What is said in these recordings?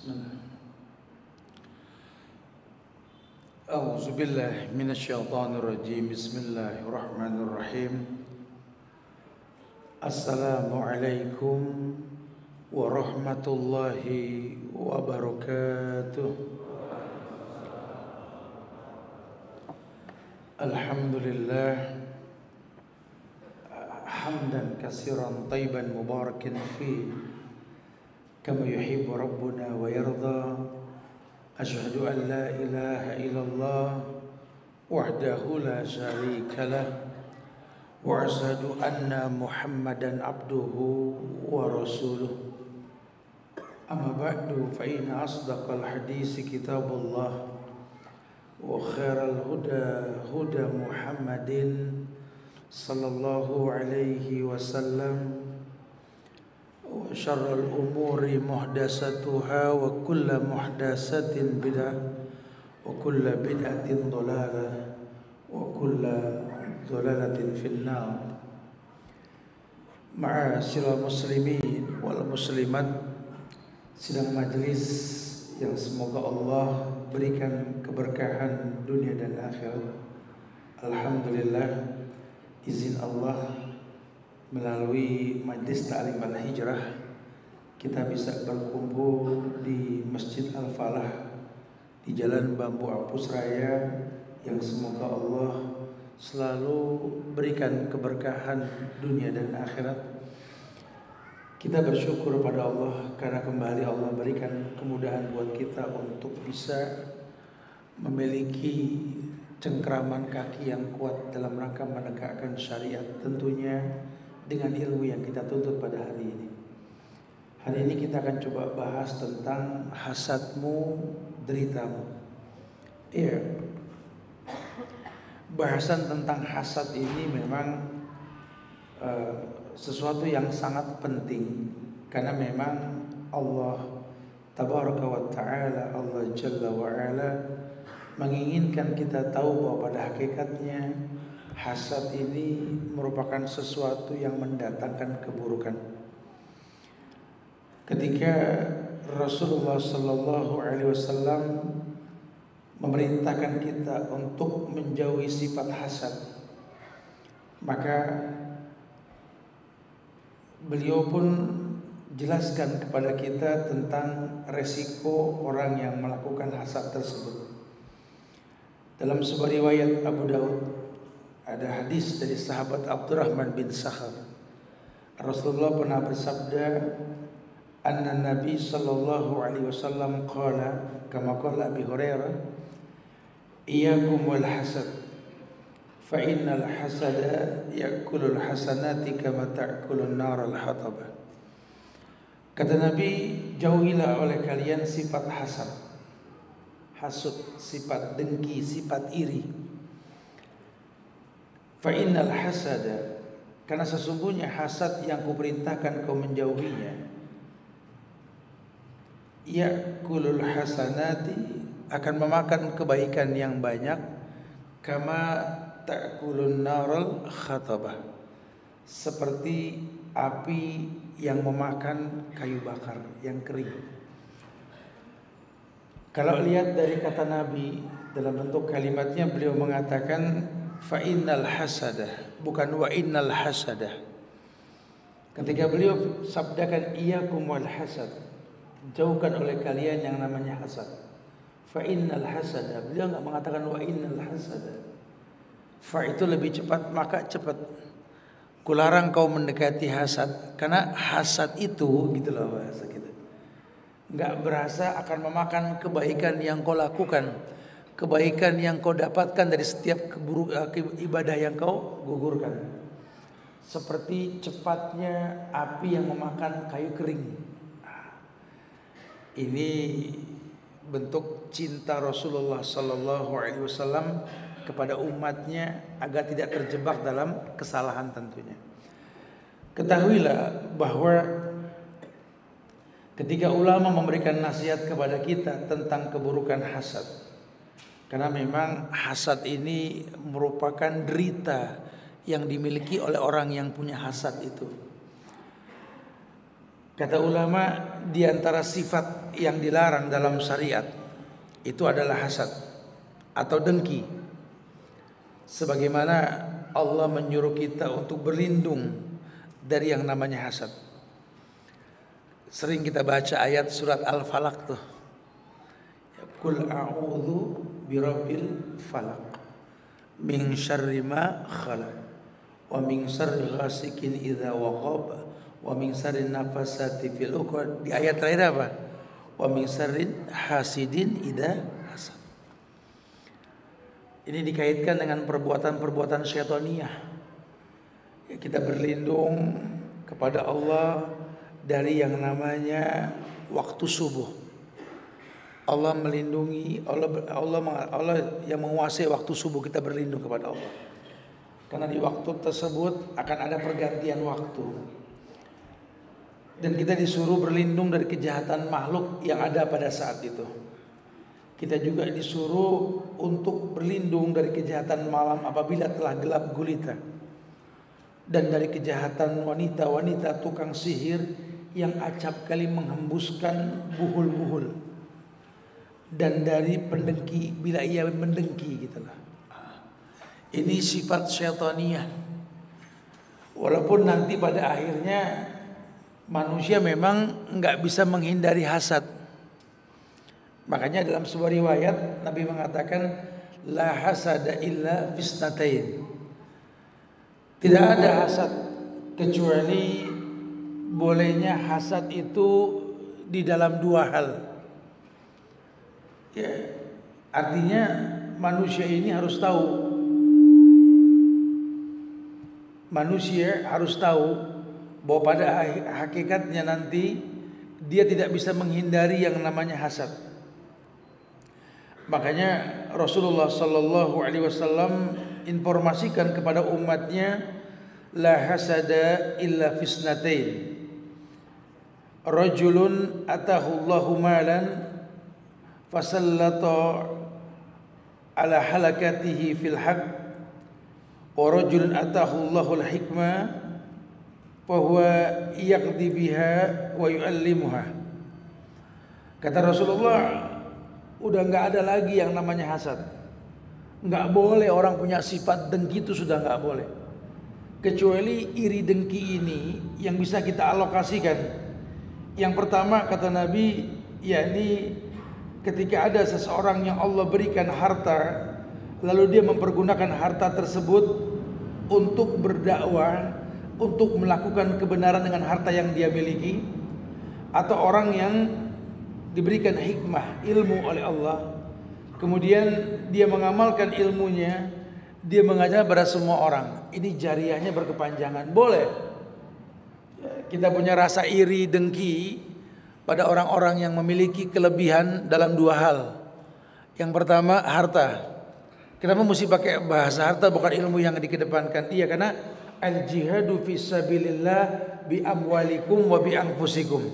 Bismillah. A'udzubillahi minasyaitonirrajim. Bismillahirrahmanirrahim. Assalamualaikum warahmatullahi wabarakatuh. Alhamdulillah hamdan katsiran thayyiban mubarakan fi kama yuhibbu rabbuna wa yarda. Asyhadu an la ilaha illallah wahdahu la syarika lah wa asyhadu anna Muhammadan abduhu wa rasuluh. Amma ba'du, fa inna asdaqal hadisi kitabullah wa khairal huda huda Muhammadin sallallahu alaihi wasallam wa syarrul umuri muhdatsatuha wa kullu muhdatsatin bid'ah wa kullu bid'atin dhalalah wa kullu dhalalatin finnar. Ma'asyiral muslimin wal muslimat, sidang majelis yang semoga Allah berikan keberkahan dunia dan akhirat. Alhamdulillah, izin Allah melalui Majlis Ta'lim Al-Hijrah kita bisa berkumpul di Masjid Al-Falah di Jalan Bambu Apus Raya, yang semoga Allah selalu berikan keberkahan dunia dan akhirat. Kita bersyukur pada Allah karena kembali Allah berikan kemudahan buat kita untuk bisa memiliki cengkraman kaki yang kuat dalam rangka menegakkan syariat, tentunya dengan ilmu yang kita tuntut pada hari ini. Hari ini kita akan coba bahas tentang hasadmu, deritamu. Iya, bahasan tentang hasad ini memang sesuatu yang sangat penting, karena memang Allah Tabaraka wa Ta'ala, Allah Jalla wa Ala menginginkan kita tahu bahwa pada hakikatnya hasad ini merupakan sesuatu yang mendatangkan keburukan. Ketika Rasulullah Sallallahu Alaihi Wasallam memerintahkan kita untuk menjauhi sifat hasad, maka beliau pun jelaskan kepada kita tentang resiko orang yang melakukan hasad tersebut. Dalam sebuah riwayat Abu Daud ada hadis dari sahabat Abdurrahman bin Sakhar. Rasulullah pernah bersabda, anna Nabi sallallahu alaihi wasallam qala, kama qala Abi Hurairah, iyyakum wal hasad fa innal hasada ya'kulul hasanati kama ta'kulun nar al hatabah. Kata Nabi, jauhilah oleh kalian sifat hasad, hasud, sifat dengki, sifat iri. Fa innal hasada, karena sesungguhnya hasad yang kuperintahkan kau menjauhinya, ya'kulul hasanati, akan memakan kebaikan yang banyak, kama ta'kulun naral khatabah, seperti api yang memakan kayu bakar yang kering. Kalau lihat dari kata Nabi dalam bentuk kalimatnya, beliau mengatakan fa innal hasada, bukan wa innal hasada. Ketika beliau sabdakan iyyakum wal hasad, jauhkan oleh kalian yang namanya hasad. Fa innal hasada, beliau enggak mengatakan wa innal hasada. Fa itu lebih cepat, maka cepat. Kularang kau mendekati hasad, karena hasad itu, gitulah bahasa kita, enggak berasa akan memakan kebaikan yang kau lakukan, kebaikan yang kau dapatkan dari setiap ibadah yang kau gugurkan. Seperti cepatnya api yang memakan kayu kering. Ini bentuk cinta Rasulullah Sallallahu Alaihi Wasallam kepada umatnya agar tidak terjebak dalam kesalahan tentunya. Ketahuilah bahwa ketika ulama memberikan nasihat kepada kita tentang keburukan hasad, karena memang hasad ini merupakan derita yang dimiliki oleh orang yang punya hasad itu. Kata ulama, di antara sifat yang dilarang dalam syariat itu adalah hasad atau dengki. Sebagaimana Allah menyuruh kita untuk berlindung dari yang namanya hasad. Sering kita baca ayat surat Al-Falaq tuh. Qul a'udzu birabbil falaq min syarri ma khalaq wa min syarri ghasikin idza waqab wa min syarri nafasati fil 'uqad. Di ayat terakhir apa? Wa min syarri hasidin idza hasad. Ini dikaitkan dengan perbuatan-perbuatan syaitaniyah. Ya, kita berlindung kepada Allah dari yang namanya waktu subuh. Allah melindungi, Allah yang menguasai waktu subuh, kita berlindung kepada Allah. Karena di waktu tersebut akan ada pergantian waktu. Dan kita disuruh berlindung dari kejahatan makhluk yang ada pada saat itu. Kita juga disuruh untuk berlindung dari kejahatan malam apabila telah gelap gulita. Dan dari kejahatan wanita-wanita tukang sihir yang acap kali menghembuskan buhul-buhul. Dan dari pendengki bila ia mendengki gitulah. Ini sifat syaitaniyah. Walaupun nanti pada akhirnya manusia memang enggak bisa menghindari hasad. Makanya dalam sebuah riwayat Nabi mengatakan la hasada illa fisnatain. Tidak ada hasad kecuali bolehnya hasad itu di dalam dua hal. Ya, artinya manusia ini harus tahu. Manusia harus tahu bahwa pada hakikatnya nanti dia tidak bisa menghindari yang namanya hasad. Makanya Rasulullah sallallahu alaihi wasallam informasikan kepada umatnya la hasada illa fisnatain. Rajulun atahu Allahu malan fasallata ala halakatihi fil haqq wa rajulun atahu Allahul hikmah fa huwa yaqdi biha wa yu'allimuha. Kata Rasulullah, udah enggak ada lagi yang namanya hasad. Enggak boleh orang punya sifat dengki, itu sudah enggak boleh. Kecuali iri dengki ini yang bisa kita alokasikan. Yang pertama kata Nabi, yakni ketika ada seseorang yang Allah berikan harta, lalu dia mempergunakan harta tersebut untuk berdakwah, untuk melakukan kebenaran dengan harta yang dia miliki, atau orang yang diberikan hikmah, ilmu oleh Allah, kemudian dia mengamalkan ilmunya, dia mengajar pada semua orang. Ini jariahnya berkepanjangan, boleh. Kita punya rasa iri, dengki pada orang-orang yang memiliki kelebihan dalam dua hal. Yang pertama harta. Kenapa mesti pakai bahasa harta bukan ilmu yang dikedepankan? Iya, karena al-jihadu fisabilillah bi amwalikum wa bi anfusikum.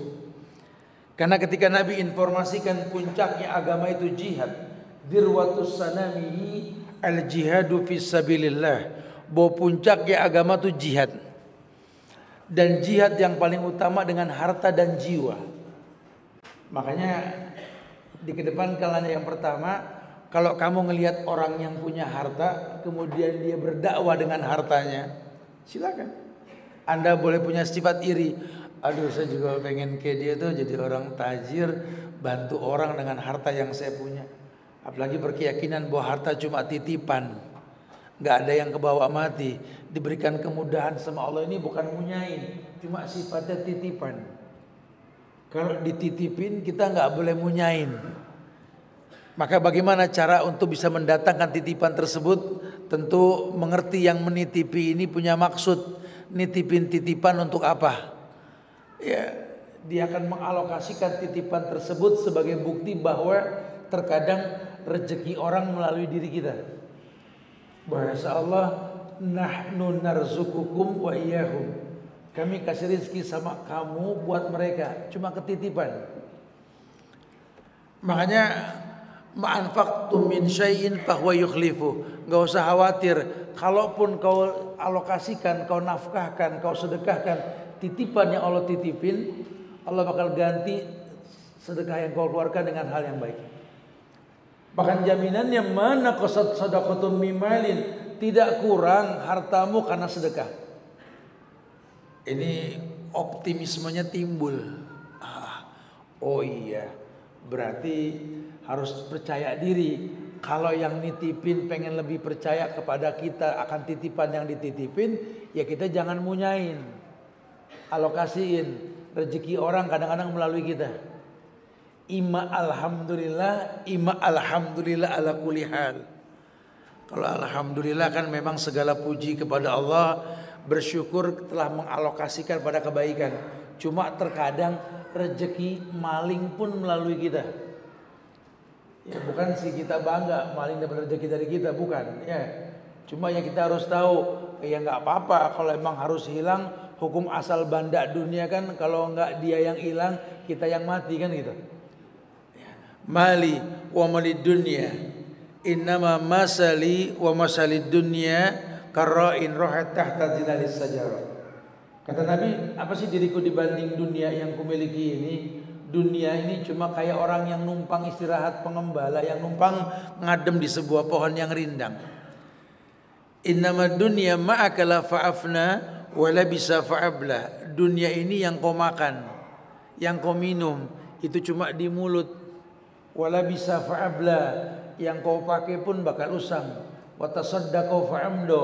Karena ketika Nabi informasikan puncaknya agama itu jihad, dirwatus sanamihi al-jihadu fisabilillah, bahwa puncaknya agama itu jihad. Dan jihad yang paling utama dengan harta dan jiwa. Makanya dikedepankan yang pertama, kalau kamu ngelihat orang yang punya harta, kemudian dia berdakwah dengan hartanya, silakan. Anda boleh punya sifat iri. Aduh, saya juga pengen kayak dia tuh, jadi orang tajir, bantu orang dengan harta yang saya punya. Apalagi berkeyakinan bahwa harta cuma titipan, nggak ada yang kebawa mati, diberikan kemudahan sama Allah. Ini bukan munyain, cuma sifatnya titipan. Kalau dititipin kita nggak boleh munyain. Maka bagaimana cara untuk bisa mendatangkan titipan tersebut? Tentu mengerti yang menitipi ini punya maksud. Nitipin titipan untuk apa? Ya, dia akan mengalokasikan titipan tersebut sebagai bukti bahwa terkadang rezeki orang melalui diri kita. Bahasa Allah, nahnu narzukukum wa iyyahum. Kami kasih rezeki sama kamu buat mereka, cuma ketitipan. Makanya ma'anfaqtum min syai'in fahuwa yukhlifu. Enggak usah khawatir, kalaupun kau alokasikan, kau nafkahkan, kau sedekahkan titipan yang Allah titipin, Allah bakal ganti sedekah yang kau keluarkan dengan hal yang baik. Bahkan jaminannya mana qasad sadaqatun mimalin, tidak kurang hartamu karena sedekah. Ini optimismenya timbul. Oh iya, berarti harus percaya diri. Kalau yang nitipin pengen lebih percaya kepada kita akan titipan yang dititipin, ya kita jangan munyain. Alokasiin rezeki orang kadang-kadang melalui kita. Ima alhamdulillah ala kulli hal. Kalau alhamdulillah kan memang segala puji kepada Allah, bersyukur telah mengalokasikan pada kebaikan. Cuma terkadang rezeki maling pun melalui kita. Ya bukan sih kita bangga maling dapat rezeki dari kita, bukan. Ya cuma yang kita harus tahu, ya nggak apa-apa kalau emang harus hilang. Hukum asal banda dunia kan, kalau nggak dia yang hilang, kita yang mati kan gitu. Ya. Mali wa malid dunya, innama masali wa masalid dunya karra'in rohat tahta zilalis sajarah. Kata Nabi, apa sih diriku dibanding dunia yang kumiliki ini? Dunia ini cuma kayak orang yang numpang istirahat pengembala, yang numpang ngadem di sebuah pohon yang rindang. Innama dunya ma'akala fa'afna wala bisa fa'abla. Dunia ini yang kau makan, yang kau minum, itu cuma di mulut. Wala bisa fa'abla, yang kau pakai pun bakal usang. Wa tasaddaqu fa'amdo,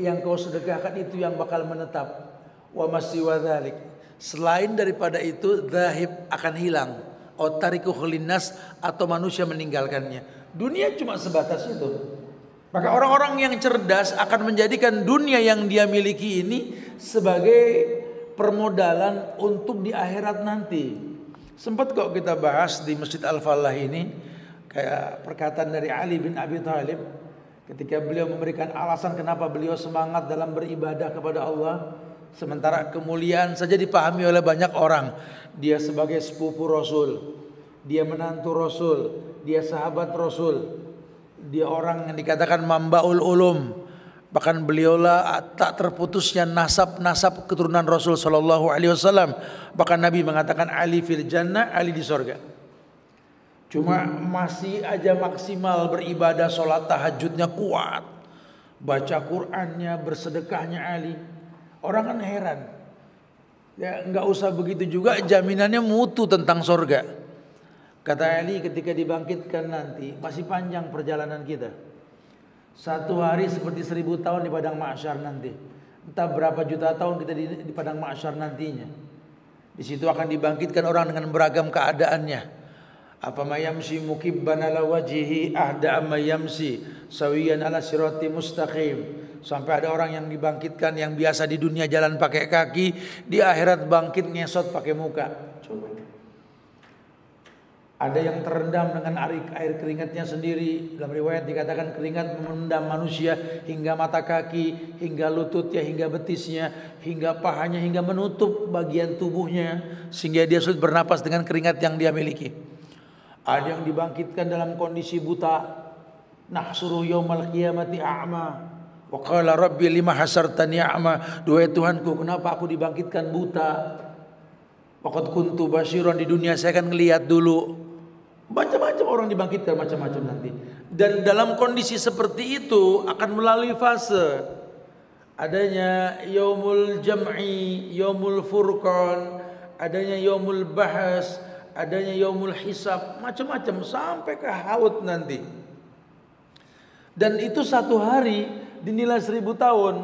yang kau sedekahkan itu yang bakal menetap. Wa masiwa dzalik, selain daripada itu zahib akan hilang. Otariku khalinas, atau manusia meninggalkannya. Dunia cuma sebatas itu. Maka orang-orang yang cerdas akan menjadikan dunia yang dia miliki ini sebagai permodalan untuk di akhirat nanti. Sempat kok kita bahas di Masjid Al-Falah ini, kayak perkataan dari Ali bin Abi Thalib ketika beliau memberikan alasan kenapa beliau semangat dalam beribadah kepada Allah. Sementara kemuliaan saja dipahami oleh banyak orang. Dia sebagai sepupu Rasul, dia menantu Rasul, dia sahabat Rasul, dia orang yang dikatakan mambaul ulum. Bahkan beliaulah tak terputusnya nasab keturunan Rasul sallallahu alaihi wasallam. Bahkan Nabi mengatakan Ali fil jannah, Ali di sorga. Cuma masih aja maksimal beribadah, sholat tahajudnya kuat, baca Qur'annya, bersedekahnya Ali. Orang kan heran. Ya nggak usah begitu juga, jaminannya mutu tentang sorga. Kata Ali, ketika dibangkitkan nanti masih panjang perjalanan kita. 1 hari seperti 1000 tahun di padang mahsyar nanti. Entah berapa juta tahun kita di padang mahsyar nantinya. Di situ akan dibangkitkan orang dengan beragam keadaannya. Apa mayamsi mukibban ala wajhihi ahda amma yamsi sawiyan ala sirati mustaqim. Sampai ada orang yang dibangkitkan yang biasa di dunia jalan pakai kaki, di akhirat bangkit ngesot pakai muka. Coba. Ada yang terendam dengan air keringatnya sendiri. Dalam riwayat dikatakan keringat merendam manusia hingga mata kaki, hingga lututnya, hingga betisnya, hingga pahanya, hingga menutup bagian tubuhnya, sehingga dia sulit bernapas dengan keringat yang dia miliki. Ada yang dibangkitkan dalam kondisi buta. Nahsuruhu yaumal qiyamati a'ma. Wa qala rabbi lima hasartani a'ma. Duhai Tuhanku, kenapa aku dibangkitkan buta? Waqad kuntu basyiran, di dunia saya kan ngelihat dulu. Macam-macam orang dibangkitkan macam-macam nanti. Dan dalam kondisi seperti itu akan melalui fase adanya yaumul jam'i, yaumul furqan, adanya yaumul bahas, adanya yaumul hisab, macam-macam sampai ke haud nanti. Dan itu 1 hari dinilai 1000 tahun.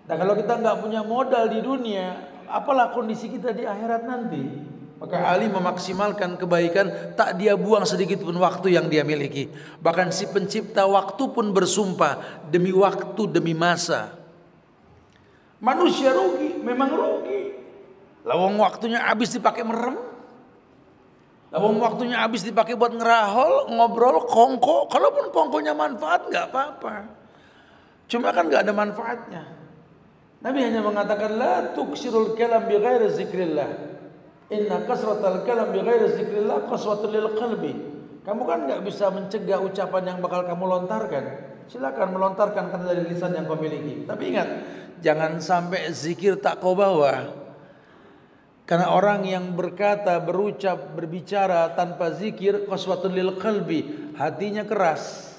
Nah kalau kita nggak punya modal di dunia, apalah kondisi kita di akhirat nanti. Maka Ali memaksimalkan kebaikan, tak dia buang sedikit pun waktu yang dia miliki. Bahkan si pencipta waktu pun bersumpah demi waktu, demi masa. Manusia rugi, memang rugi. Lawang waktunya habis dipakai merem, lawang waktunya habis dipakai buat ngerahol, ngobrol, kongko. Kalaupun kongkonya manfaat nggak apa-apa. Cuma kan nggak ada manfaatnya. Nabi hanya mengatakan la tuksirul kalam bi ghairi zikrillah. Inna kasratal kalam bi ghairi zikrillah qaswatul lil qalbi. Kamu kan nggak bisa mencegah ucapan yang bakal kamu lontarkan. Silakan melontarkan kata dari lisan yang kau miliki. Tapi ingat, jangan sampai zikir tak kau bawa. Karena orang yang berkata, berucap, berbicara tanpa zikir qaswatun lil qalbi, hatinya keras.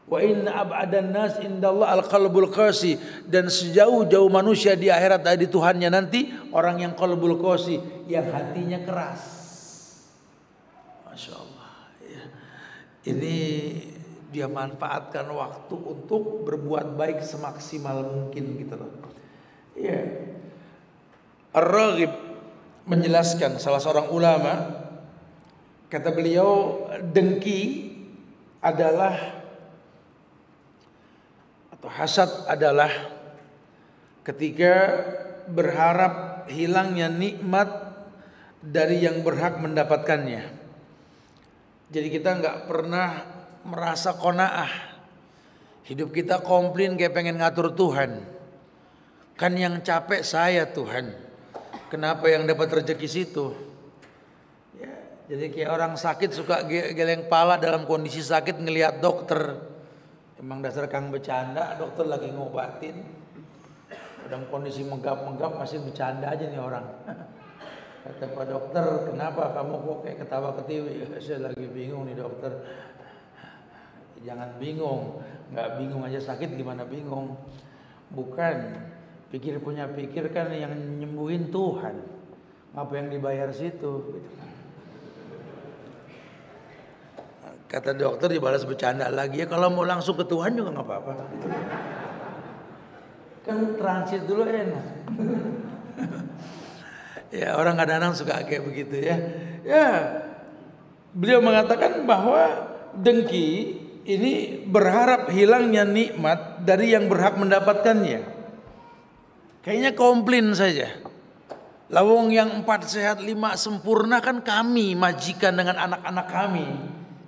Wa inna ab'adan nas indallah al-qalbul qasi, dan sejauh-jauh manusia di akhirat di Tuhannya nanti orang yang qalbul qasi, yang hatinya keras. Masya Allah. Ya. Ini dia manfaatkan waktu untuk berbuat baik semaksimal mungkin gitu loh. Ya. Ar-Raghib menjelaskan, salah seorang ulama, kata beliau, dengki adalah atau hasad adalah ketika berharap hilangnya nikmat dari yang berhak mendapatkannya. Jadi kita nggak pernah merasa qanaah. Hidup kita komplain kayak pengen ngatur Tuhan. Kan yang capek saya Tuhan. Kenapa yang dapat rezeki situ? Ya, jadi kayak orang sakit suka geleng pala dalam kondisi sakit ngelihat dokter. Emang dasar kang bercanda, dokter lagi ngobatin. Dalam kondisi menggap-menggap masih bercanda aja nih orang. Kata Pak Dokter, kenapa kamu kok kayak ketawa ketiwi? Saya lagi bingung nih dokter. Jangan bingung, nggak bingung aja sakit gimana bingung? Bukan. Pikir kan yang nyembuhin Tuhan. Apa yang dibayar situ? Kata dokter dibalas bercanda lagi, ya kalau mau langsung ke Tuhan juga nggak apa-apa. Kan transit dulu enak. Ya orang kadang-kadang suka kayak begitu ya. Ya beliau mengatakan bahwa dengki ini berharap hilangnya nikmat dari yang berhak mendapatkannya. Kayaknya komplain saja. Lawong yang 4 sehat 5 sempurna kan kami, majikan dengan anak-anak kami.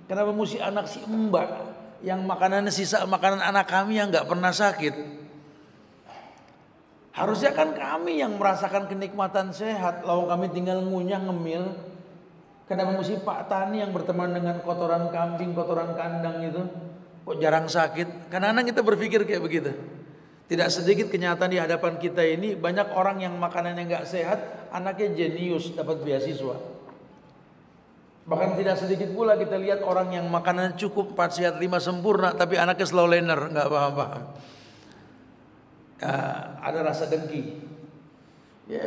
Kenapa mesti anak si mbak yang makanannya sisa makanan anak kami yang nggak pernah sakit? Harusnya kan kami yang merasakan kenikmatan sehat. Lawong kami tinggal ngunyah ngemil. Kenapa mesti Pak Tani yang berteman dengan kotoran kambing, kotoran kandang itu kok jarang sakit? Kadang-kadang kita berpikir kayak begitu. Tidak sedikit kenyataan di hadapan kita ini, banyak orang yang makanannya nggak sehat, anaknya jenius dapat beasiswa. Bahkan tidak sedikit pula kita lihat orang yang makanannya cukup 4 sehat 5 sempurna, tapi anaknya slow learner, nggak paham-paham. Ada rasa dengki. Ya,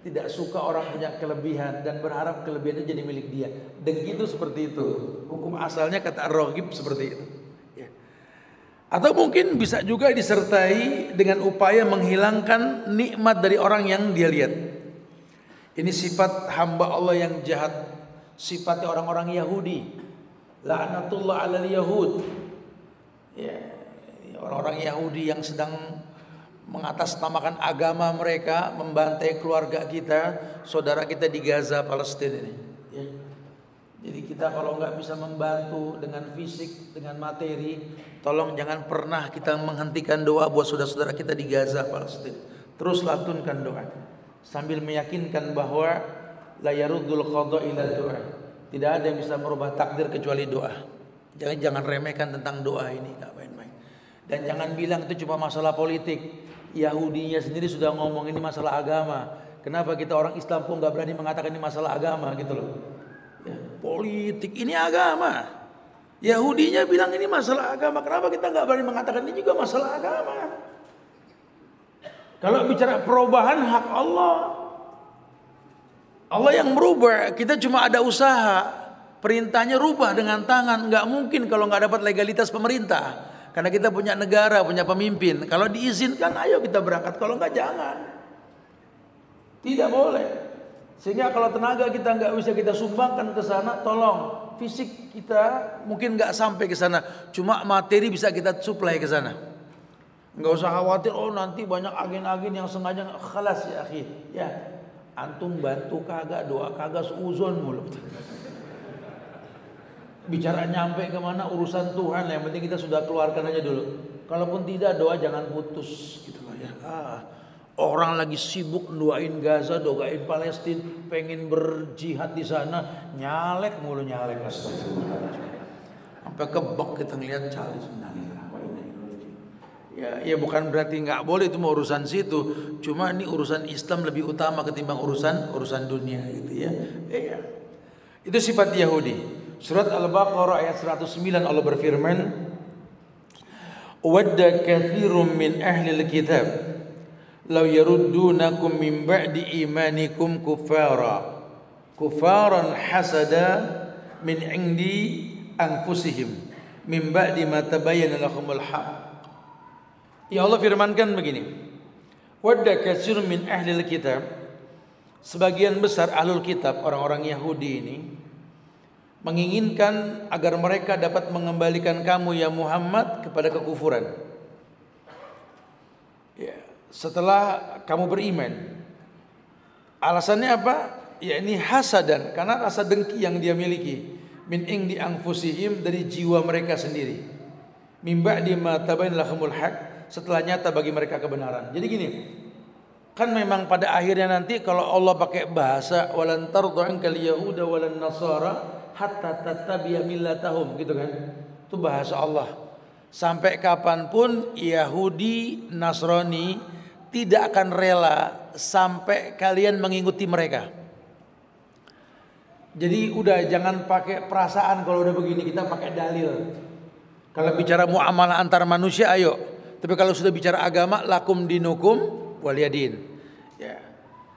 tidak suka orang punya kelebihan dan berharap kelebihannya jadi milik dia. Dengki itu seperti itu. Hukum asalnya kata Ar-Raghib seperti itu. Atau mungkin bisa juga disertai dengan upaya menghilangkan nikmat dari orang yang dia lihat. Ini sifat hamba Allah yang jahat, sifatnya orang-orang Yahudi. La'natullah 'alal yahud. Ya, orang-orang Yahudi yang sedang mengatasnamakan agama mereka, membantai keluarga kita, saudara kita di Gaza, Palestina ini. Ya. Jadi kita kalau nggak bisa membantu dengan fisik, dengan materi, tolong jangan pernah kita menghentikan doa buat saudara-saudara kita di Gaza, Palestina. Terus lantunkan doa sambil meyakinkan bahwa la yaruddul qada ila doa. Tidak ada yang bisa merubah takdir kecuali doa. Jangan remehkan tentang doa ini, nggak main-main. Dan jangan bilang itu cuma masalah politik. Yahudinya sendiri sudah ngomong ini masalah agama. Kenapa kita orang Islam pun nggak berani mengatakan ini masalah agama gitu loh? Ya, politik ini agama. Yahudinya bilang ini masalah agama. Kenapa kita nggak berani mengatakan ini juga masalah agama? Kalau bicara perubahan hak Allah, Allah yang merubah. Kita cuma ada usaha. Perintahnya rubah dengan tangan. Nggak mungkin kalau nggak dapat legalitas pemerintah. Karena kita punya negara, punya pemimpin. Kalau diizinkan, ayo kita berangkat. Kalau nggak, jangan. Tidak boleh. Sehingga kalau tenaga kita nggak bisa kita sumbangkan ke sana, tolong fisik kita mungkin nggak sampai ke sana, cuma materi bisa kita suplai ke sana. Nggak usah khawatir, oh nanti banyak agen-agen yang sengaja. Khalas ya akhi, ya antum bantu kagak, doa kagak, seuzon mulu. Bicara nyampe kemana urusan Tuhan, yang penting kita sudah keluarkan aja dulu. Kalaupun tidak, doa jangan putus, gitu loh ya. Orang lagi sibuk doain Gaza, doain Palestina, pengen berjihad di sana, nyalek mulu nyalek. Sampai kebok kita ngeliat calis. Ya bukan berarti nggak boleh, itu mau urusan situ. Cuma ini urusan Islam lebih utama ketimbang urusan dunia gitu ya. Iya. Itu sifat Yahudi. Surat Al-Baqarah ayat 109 Allah berfirman, "Wadda katsirum min ahlil kitab law yaruddunakum min ba'di imanikum kufaran hasada min indi anfusihim min ba'di ma tabayyana lahumul haq." Ya Allah firmankan begini, wadda katsirun min ahlil kitab, sebagian besar ahlul kitab, orang-orang Yahudi ini menginginkan agar mereka dapat mengembalikan kamu ya Muhammad kepada kekufuran ya, setelah kamu beriman. Alasannya apa? Ya ini hasadan, karena rasa dengki yang dia miliki, min indi anfusihim, dari jiwa mereka sendiri, min ba'di ma tabayyana lahumul haq, setelah nyata bagi mereka kebenaran. Jadi gini, kan memang pada akhirnya nanti kalau Allah pakai bahasa walan tardu ankal yahuda walan nasara hatta tattabi'a millatahum gitu kan, itu bahasa Allah. Sampai kapanpun Yahudi Nasrani tidak akan rela sampai kalian mengikuti mereka. Jadi udah jangan pakai perasaan kalau udah begini, kita pakai dalil. Kalau bicara muamalah antar manusia ayo, tapi kalau sudah bicara agama, lakum dinukum waliyadin. Ya.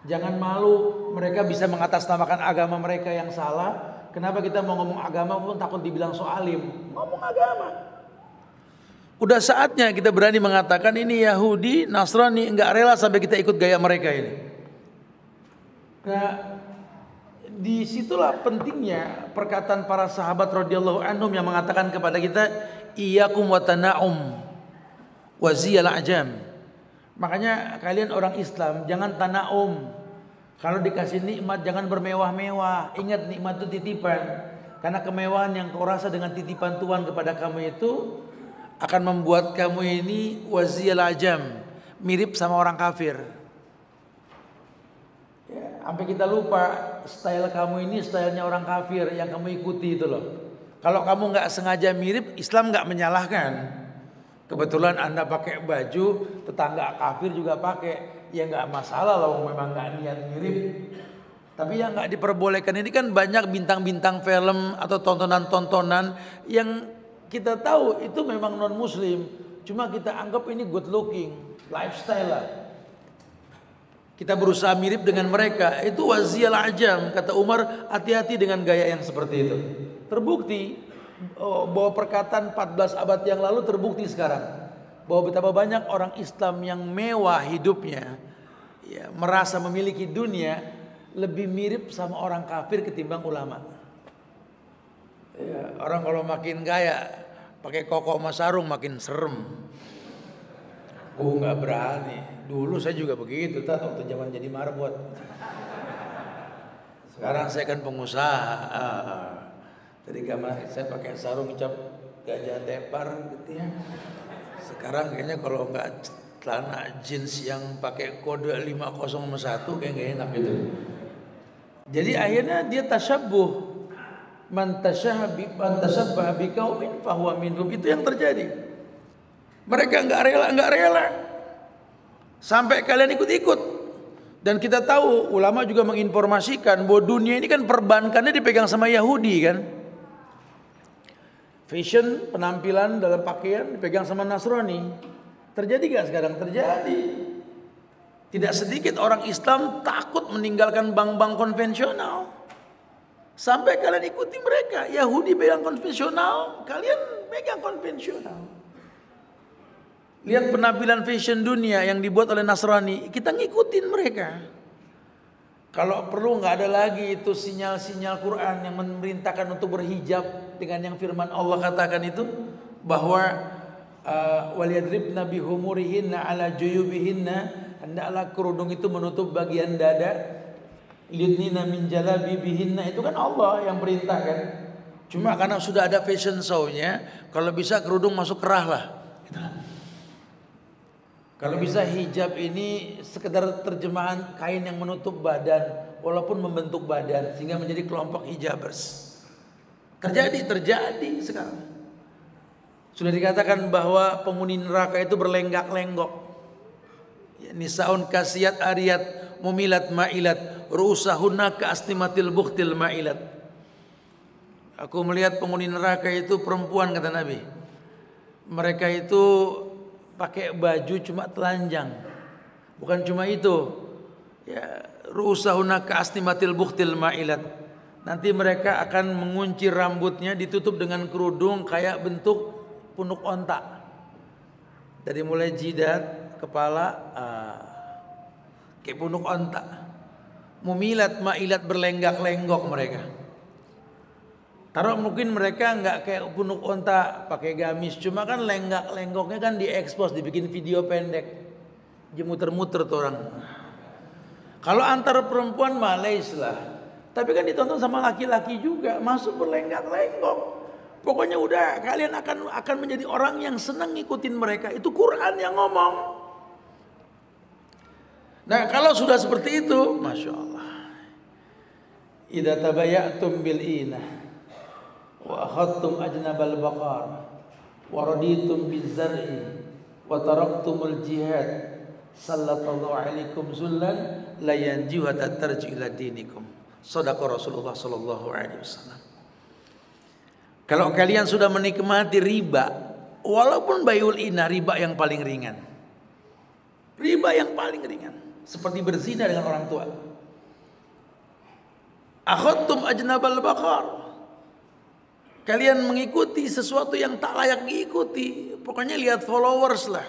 Jangan malu, mereka bisa mengatasnamakan agama mereka yang salah. Kenapa kita mau ngomong agama pun takut dibilang soalim? Ngomong agama. Udah saatnya kita berani mengatakan ini Yahudi, Nasrani, enggak rela sampai kita ikut gaya mereka ini. Nah, disitulah pentingnya perkataan para sahabat radhiyallahu anhum yang mengatakan kepada kita, iyyakum wa tana'um waziyal ajam. Makanya kalian orang Islam jangan tanaum. Kalau dikasih nikmat jangan bermewah-mewah. Ingat nikmat itu titipan. Karena kemewahan yang kau rasa dengan titipan Tuhan kepada kamu itu akan membuat kamu ini waziyal ajam, mirip sama orang kafir. Ya, sampai kita lupa style kamu ini stylenya orang kafir yang kamu ikuti itu loh. Kalau kamu nggak sengaja mirip, Islam nggak menyalahkan. Kebetulan Anda pakai baju, tetangga kafir juga pakai, ya nggak masalah loh, memang nggak niat mirip. Tapi yang nggak diperbolehkan ini kan banyak bintang-bintang film atau tontonan-tontonan yang kita tahu itu memang non Muslim, cuma kita anggap ini good looking, lifestyle lah. Kita berusaha mirip dengan mereka, itu waziyal ajam. Kata Umar, hati-hati dengan gaya yang seperti itu. Terbukti bahwa perkataan 14 abad yang lalu terbukti sekarang bahwa betapa banyak orang Islam yang mewah hidupnya, ya, merasa memiliki dunia, lebih mirip sama orang kafir ketimbang ulama. Ya, orang kalau makin kaya pakai koko sama sarung makin serem. Nggak berani. Dulu saya juga begitu, waktu zaman jadi marbot. Sekarang saya kan pengusaha. Dari gambar saya pakai sarung cap gajah tepar gitu ya. Sekarang kayaknya kalau nggak celana jeans yang pakai kode 501 kayak nggak enak gitu. Jadi akhirnya dia tasyabbuh, man tashabbaha biqaumin fahuwa minhum, itu yang terjadi. Mereka nggak rela sampai kalian ikut-ikut. Dan kita tahu ulama juga menginformasikan bahwa dunia ini kan perbankannya dipegang sama Yahudi kan. Fashion, penampilan dalam pakaian dipegang sama Nasrani. Terjadi gak sekarang? Terjadi. Tidak sedikit orang Islam takut meninggalkan bank-bank konvensional. Sampai kalian ikuti mereka. Yahudi pegang konvensional, kalian pegang konvensional. Lihat penampilan fashion dunia yang dibuat oleh Nasrani, kita ngikutin mereka. Kalau perlu nggak ada lagi itu sinyal-sinyal Quran yang memerintahkan untuk berhijab dengan yang firman Allah katakan itu, bahwa waliyadribna bihumurihinna ala juyubihinna, hendaklah kerudung itu menutup bagian dada, lidnina min jalabibihinna, itu kan Allah yang perintahkan. Cuma karena sudah ada fashion show-nya, kalau bisa kerudung masuk kerah lah. Kalau bisa hijab ini sekedar terjemahan kain yang menutup badan walaupun membentuk badan sehingga menjadi kelompok hijabers. Terjadi sekarang. Sudah dikatakan bahwa penghuni neraka itu berlenggak-lenggok. Ya, nisaun kasiyat ariyat mumilat ma'ilat ru'usahunna ka'astimatil bukhtil ma'ilat. Aku melihat penghuni neraka itu perempuan, kata Nabi. Mereka itu pakai baju cuma telanjang. Bukan cuma itu. Ya, ru'usahunna ka'astimatil bukhtil ma'ilat. Nanti mereka akan mengunci rambutnya, ditutup dengan kerudung kayak bentuk punuk onta. Dari mulai jidat, kepala, kayak punuk onta. Mumilat ma'ilat, berlenggak-lenggok mereka. Taruh mungkin mereka nggak kayak punuk onta pakai gamis, cuma kan lenggak-lenggoknya kan diekspos, dibikin video pendek, muter-muter tuh orang. Kalau antar perempuan Malaysia lah, tapi kan ditonton sama laki-laki juga, masuk berlenggak-lenggok. Pokoknya udah kalian akan menjadi orang yang senang ngikutin mereka. Itu Quran yang ngomong. Nah kalau sudah seperti itu, Masya Allah. Idza tabayatum bil inah wa akhadtum ajnabal baqar wa raditum biz zar'i wa taraktumul jihad sallallahu alaikum zullan la yanjihu hatta tarji'u ila dinikum. Shadaqa Rasulullah sallallahu alaihi wasallam. Kalau kalian sudah menikmati riba, walaupun bayul inah, riba yang paling ringan. Riba yang paling ringan, seperti berzina dengan orang tua. Akhadtum ajnabal baqar. Kalian mengikuti sesuatu yang tak layak diikuti. Pokoknya lihat followers lah.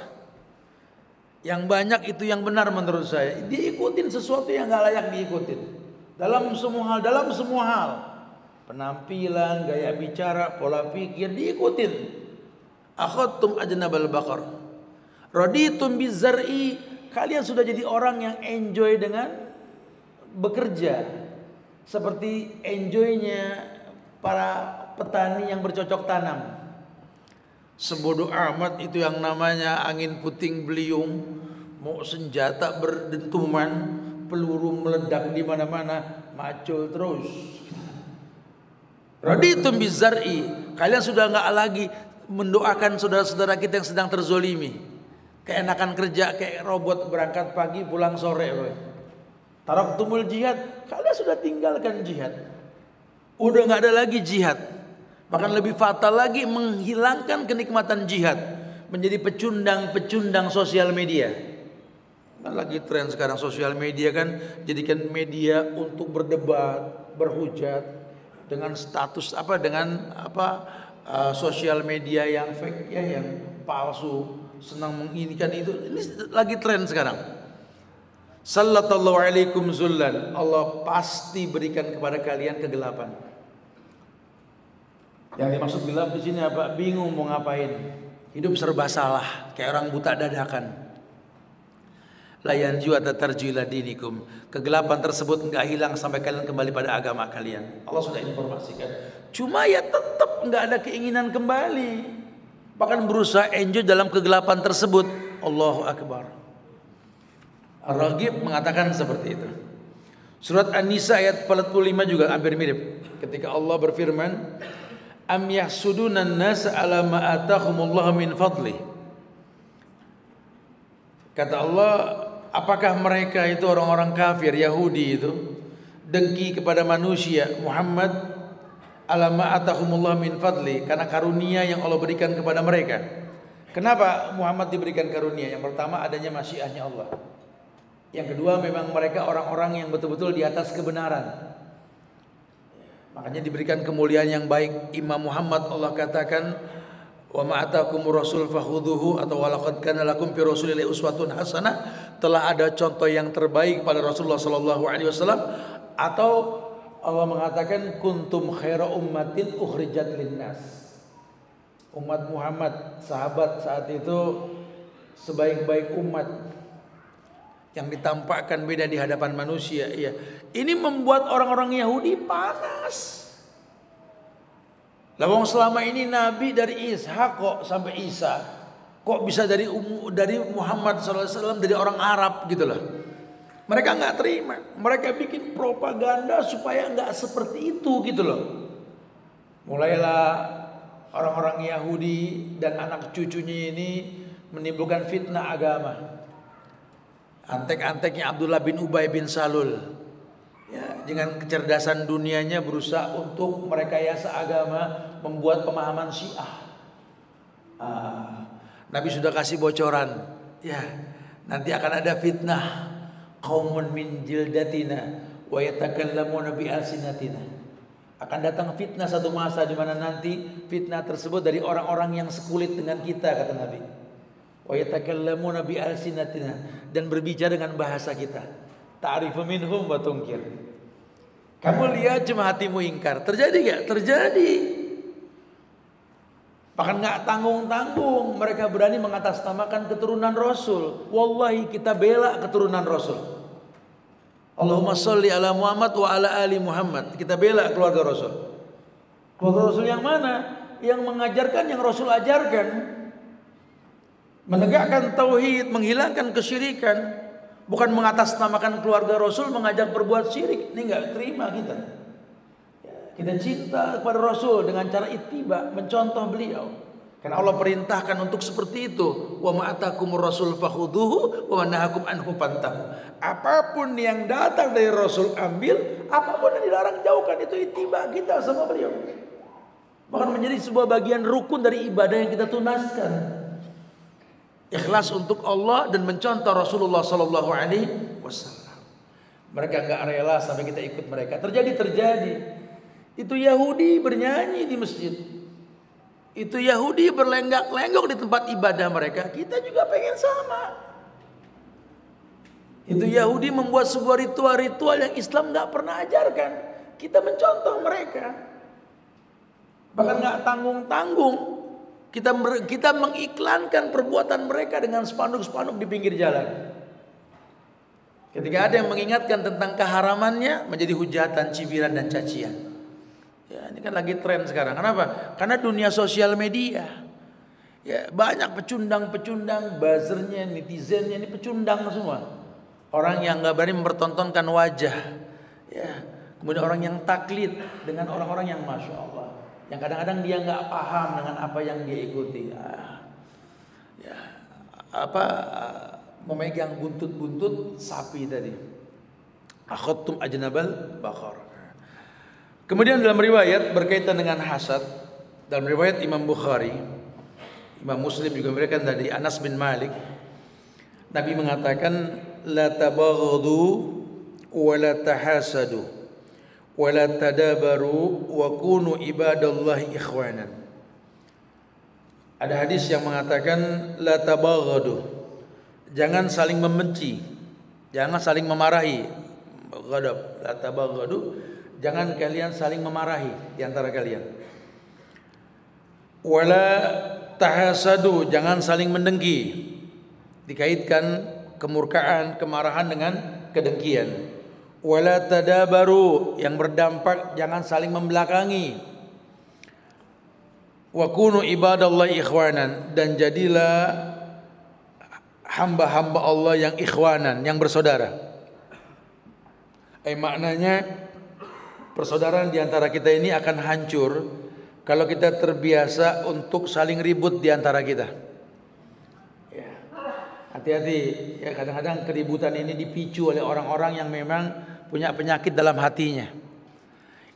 Yang banyak itu yang benar menurut saya. Diikutin sesuatu yang gak layak diikutin. Dalam semua hal. Penampilan, gaya bicara, pola pikir diikutin. Akhadtum ajnabal baqar. Raditum bizar'i. Kalian sudah jadi orang yang enjoy dengan bekerja. Seperti enjoynya para petani yang bercocok tanam. Sebodoh amat itu yang namanya angin puting beliung. Mau senjata berdentuman, peluru meledak di mana-mana, macul terus. Raditum bizar'i. Kalian sudah enggak lagi mendoakan saudara-saudara kita yang sedang terzolimi. Keenakan kerja kayak robot, berangkat pagi pulang sore. Taraktumul jihad. Kalian sudah tinggalkan jihad. Udah enggak ada lagi jihad. Bahkan lebih fatal lagi, menghilangkan kenikmatan jihad. Menjadi pecundang-pecundang sosial media. Kan lagi tren sekarang sosial media kan, jadikan media untuk berdebat, berhujat. Dengan status sosial media yang fake ya, yang palsu, senang menginikan itu. Ini lagi tren sekarang. Sallallahu alaikum zullan. Allah pasti berikan kepada kalian kegelapan. Yang dimaksud gelap di sini apa? Bingung mau ngapain. Hidup serba salah, kayak orang buta dadakan. Layan jua tatarjila dinikum. Kegelapan tersebut enggak hilang sampai kalian kembali pada agama kalian. Allah sudah informasikan. Cuma ya tetap enggak ada keinginan kembali. Bahkan berusaha enjoy dalam kegelapan tersebut. Allahu Akbar. Ar-Raghib mengatakan seperti itu. Surat An-Nisa ayat 45 juga hampir mirip. Ketika Allah berfirman, am yahsudunan nas ala ma atahumullah min fadli. Kata Allah, apakah mereka itu orang-orang kafir Yahudi itu dengki kepada manusia Muhammad ala ma atahumullah min fadli, karena karunia yang Allah berikan kepada mereka. Kenapa Muhammad diberikan karunia? Yang pertama adanya masyiahnya Allah. Yang kedua memang mereka orang-orang yang betul-betul di atas kebenaran. Makanya diberikan kemuliaan yang baik. Imam Muhammad Allah katakan, wa ma atakumur rasul fakhudhuhu, atau walaqad kana lakum fi rasulillahi uswatun hasanah, telah ada contoh yang terbaik pada Rasulullah sallallahu alaihi wasallam. Atau Allah mengatakan kuntum khaira ummatin ukhrijat linnas. Umat Muhammad, sahabat saat itu sebaik-baik umat yang ditampakkan beda di hadapan manusia. Iya. Ini membuat orang-orang Yahudi panas. Lawang selama ini Nabi dari Ishak kok sampai Isa, kok bisa dari Muhammad SAW dari orang Arab gitu loh. Mereka nggak terima. Mereka bikin propaganda supaya nggak seperti itu gitu loh. Mulailah orang-orang Yahudi dan anak cucunya ini menimbulkan fitnah agama. Antek-anteknya Abdullah bin Ubay bin Salul, ya, dengan kecerdasan dunianya berusaha untuk merekayasa agama, membuat pemahaman Syiah. Nabi sudah kasih bocoran, ya, nanti akan ada fitnah, qaumun min jildatina wa yatakallamuna bi alsinatina. Akan datang fitnah satu masa di mana nanti fitnah tersebut dari orang-orang yang sekulit dengan kita, kata Nabi. Wa yatakallamuna bi alsinatina, dan berbicara dengan bahasa kita. Ta'rifu minhum wa tunkir. Kamu lihat cuma hatimu ingkar. Terjadi enggak? Terjadi. Bahkan enggak tanggung-tanggung mereka berani mengatasnamakan keturunan Rasul. Wallahi kita bela keturunan Rasul. Allahumma sholli ala Muhammad wa ala ali Muhammad. Kita bela keluarga Rasul. Keluarga Rasul yang mana? Yang mengajarkan yang Rasul ajarkan. Menegakkan tauhid, menghilangkan kesyirikan. Bukan mengatasnamakan keluarga Rasul, mengajak berbuat syirik. Ini enggak terima kita. Kita cinta kepada Rasul dengan cara ittiba, mencontoh beliau. Karena Allah perintahkan untuk seperti itu. Wa ma atakumur rasul fakhudhuhu wa ma nahakum anhu fantahu. Apapun yang datang dari Rasul ambil, apapun yang dilarang jauhkan. Itu ittiba kita sama beliau. Bahkan menjadi sebuah bagian rukun dari ibadah yang kita tunaskan. Ikhlas untuk Allah dan mencontoh Rasulullah sallallahu alaihi wasallam. Mereka enggak rela sampai kita ikut mereka. Terjadi. Itu Yahudi bernyanyi di masjid. Itu Yahudi berlenggak-lenggok di tempat ibadah mereka. Kita juga pengen sama. Itu Yahudi membuat sebuah ritual-ritual yang Islam gak pernah ajarkan. Kita mencontoh mereka. Bahkan gak tanggung-tanggung. Kita mengiklankan perbuatan mereka dengan spanduk-spanduk di pinggir jalan. Ketika ada yang mengingatkan tentang keharamannya, menjadi hujatan, cibiran dan cacian. Ya, ini kan lagi tren sekarang. Kenapa? Karena dunia sosial media. Ya, banyak pecundang-pecundang, buzzernya, netizennya ini pecundang semua. Orang yang nggak berani mempertontonkan wajah. Ya, kemudian orang yang taklid dengan orang-orang yang masya Allah, yang kadang-kadang dia nggak paham dengan apa yang dia ikuti. Memegang buntut-buntut sapi tadi. Akhadtum ajnabal baqar. Kemudian dalam riwayat berkaitan dengan hasad, dalam riwayat Imam Bukhari, Imam Muslim juga memberikan dari Anas bin Malik, Nabi mengatakan la tabaghadu wa la tahasadu wa la tadabaru wa kunu ibadallahi ikhwanan. Ada hadis yang mengatakan la tabaghadu, jangan saling membenci, jangan saling memarahi. Ghadab, la tabaghadu, jangan kalian saling memarahi di antara kalian. Wala tahasadu, jangan saling mendengki. Dikaitkan kemurkaan, kemarahan dengan kedengkian. Wala tadabaru, yang berdampak jangan saling membelakangi. Wa kunu ibadallahi ikhwanan, dan jadilah hamba-hamba Allah yang ikhwanan, yang bersaudara. Maknanya persaudaraan di antara kita ini akan hancur kalau kita terbiasa untuk saling ribut di antara kita. Ya. Hati-hati, ya, kadang-kadang keributan ini dipicu oleh orang-orang yang memang punya penyakit dalam hatinya.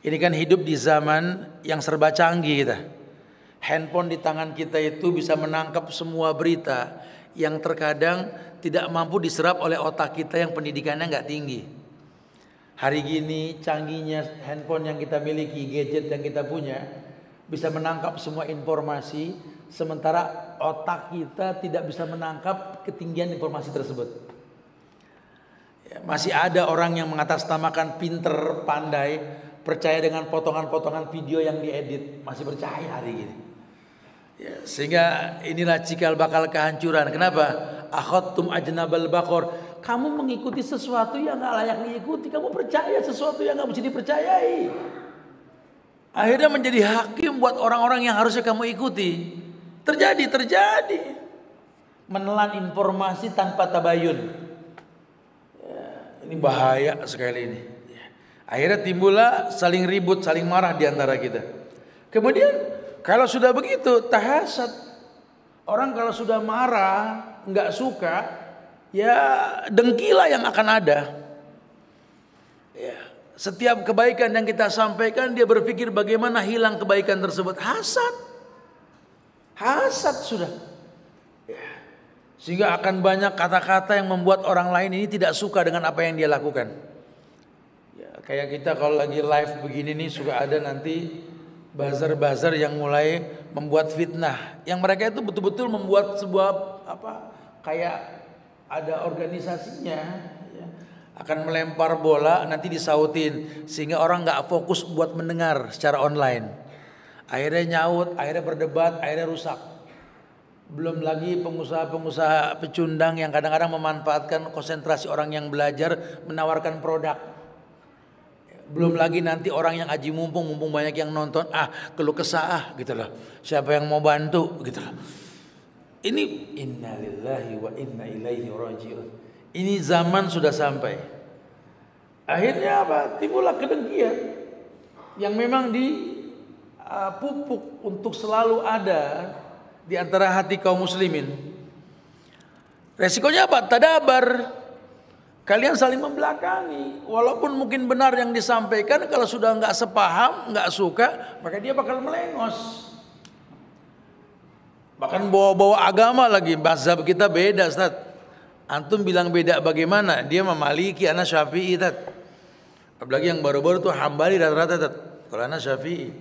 Ini kan hidup di zaman yang serba canggih kita. Handphone di tangan kita itu bisa menangkap semua berita yang terkadang tidak mampu diserap oleh otak kita yang pendidikannya nggak tinggi. Hari gini canggihnya handphone yang kita miliki, gadget yang kita punya, bisa menangkap semua informasi, sementara otak kita tidak bisa menangkap ketinggian informasi tersebut. Ya, masih ada orang yang mengatasnamakan pinter, pandai, percaya dengan potongan-potongan video yang diedit, masih percaya hari gini. Ya, sehingga inilah cikal bakal kehancuran. Kenapa? Akhadtum ajnabal baqar. Kamu mengikuti sesuatu yang gak layak diikuti. Kamu percaya sesuatu yang gak mesti dipercayai. Akhirnya menjadi hakim buat orang-orang yang harusnya kamu ikuti. Terjadi. Menelan informasi tanpa tabayun. Ya, ini bahaya sekali ini. Ya. Akhirnya timbullah saling ribut, saling marah di antara kita. Kemudian Kalau sudah begitu tahasad. Orang kalau sudah marah, nggak suka, ya dengkilah yang akan ada. Ya, setiap kebaikan yang kita sampaikan dia berpikir bagaimana hilang kebaikan tersebut. Hasad sudah. Ya. Sehingga akan banyak kata-kata yang membuat orang lain ini tidak suka dengan apa yang dia lakukan. Ya, kayak kita kalau lagi live begini nih suka ada nanti buzzer-buzzer yang mulai membuat fitnah. Yang mereka itu betul-betul membuat sebuah kayak ada organisasinya, ya, akan melempar bola nanti disautin sehingga orang nggak fokus buat mendengar secara online. Akhirnya nyaut, akhirnya berdebat, akhirnya rusak. Belum lagi pengusaha-pengusaha pecundang yang kadang-kadang memanfaatkan konsentrasi orang yang belajar menawarkan produk. Belum lagi nanti orang yang aji mumpung banyak yang nonton, keluh kesah gitu loh. Siapa yang mau bantu gitu loh. Ini innalillahi wa inna ilaihi raji'un. Ini zaman sudah sampai. Akhirnya apa? Timbullah kedengkian yang memang pupuk untuk selalu ada di antara hati kaum muslimin. Resikonya apa? Tadabar. Kalian saling membelakangi. Walaupun mungkin benar yang disampaikan, kalau sudah nggak sepaham, nggak suka, maka dia bakal melengos. Bahkan bawa-bawa agama lagi. Mazhab kita beda, Ustaz. Antum bilang beda bagaimana? Dia Maliki, ana Syafi'i, Ustaz. Apalagi yang baru-baru tuh Hambali rata-rata, Ustaz. Kalau ana Syafi'i.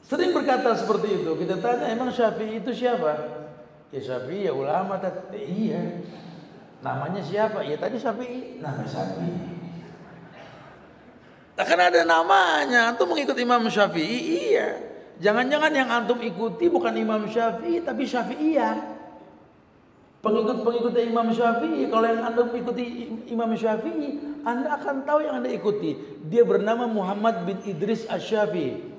Sering berkata seperti itu. Kita tanya, emang Syafi'i itu siapa? Ya Syafi'i ya ulama. Iya. Namanya siapa? Ya tadi Syafi'i. Nama Syafi'i. Kan ada namanya. Antum mengikut Imam Syafi'i? Iya. Jangan-jangan yang antum ikuti bukan Imam Syafi'i, tapi Syafi'iyah. Pengikut-pengikutnya Imam Syafi'i. Kalau yang antum ikuti Imam Syafi'i, Anda akan tahu yang Anda ikuti. Dia bernama Muhammad bin Idris Asy-Syafi'i,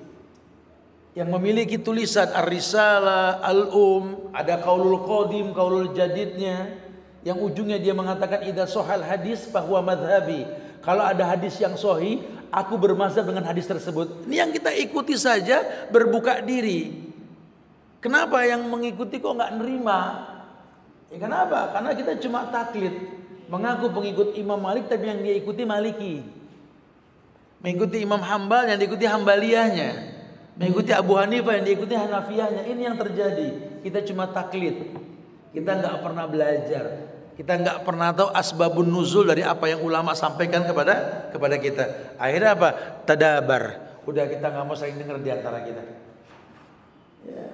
yang memiliki tulisan Ar-Risalah, Al-Um, ada Qaulul Qadim, Qaulul Jadidnya, yang ujungnya dia mengatakan idza shahal hadis bahwa madhabi. Kalau ada hadis yang sahih, aku bermazhab dengan hadis tersebut. Ini yang kita ikuti saja berbuka diri. Kenapa yang mengikuti kok nggak nerima? Ya kenapa? Karena kita cuma taklid, mengaku pengikut Imam Malik tapi yang dia ikuti Maliki. Mengikuti Imam Hambal yang diikuti Hambaliyahnya. Mengikuti Abu Hanifah yang diikuti Hanafiyahnya. Ini yang terjadi. Kita cuma taklid. Kita nggak pernah belajar. Kita nggak pernah tahu asbabun nuzul dari apa yang ulama sampaikan kepada kita. Akhirnya apa? Tadabar. Udah kita nggak mau saling dengar di antara kita. Ya.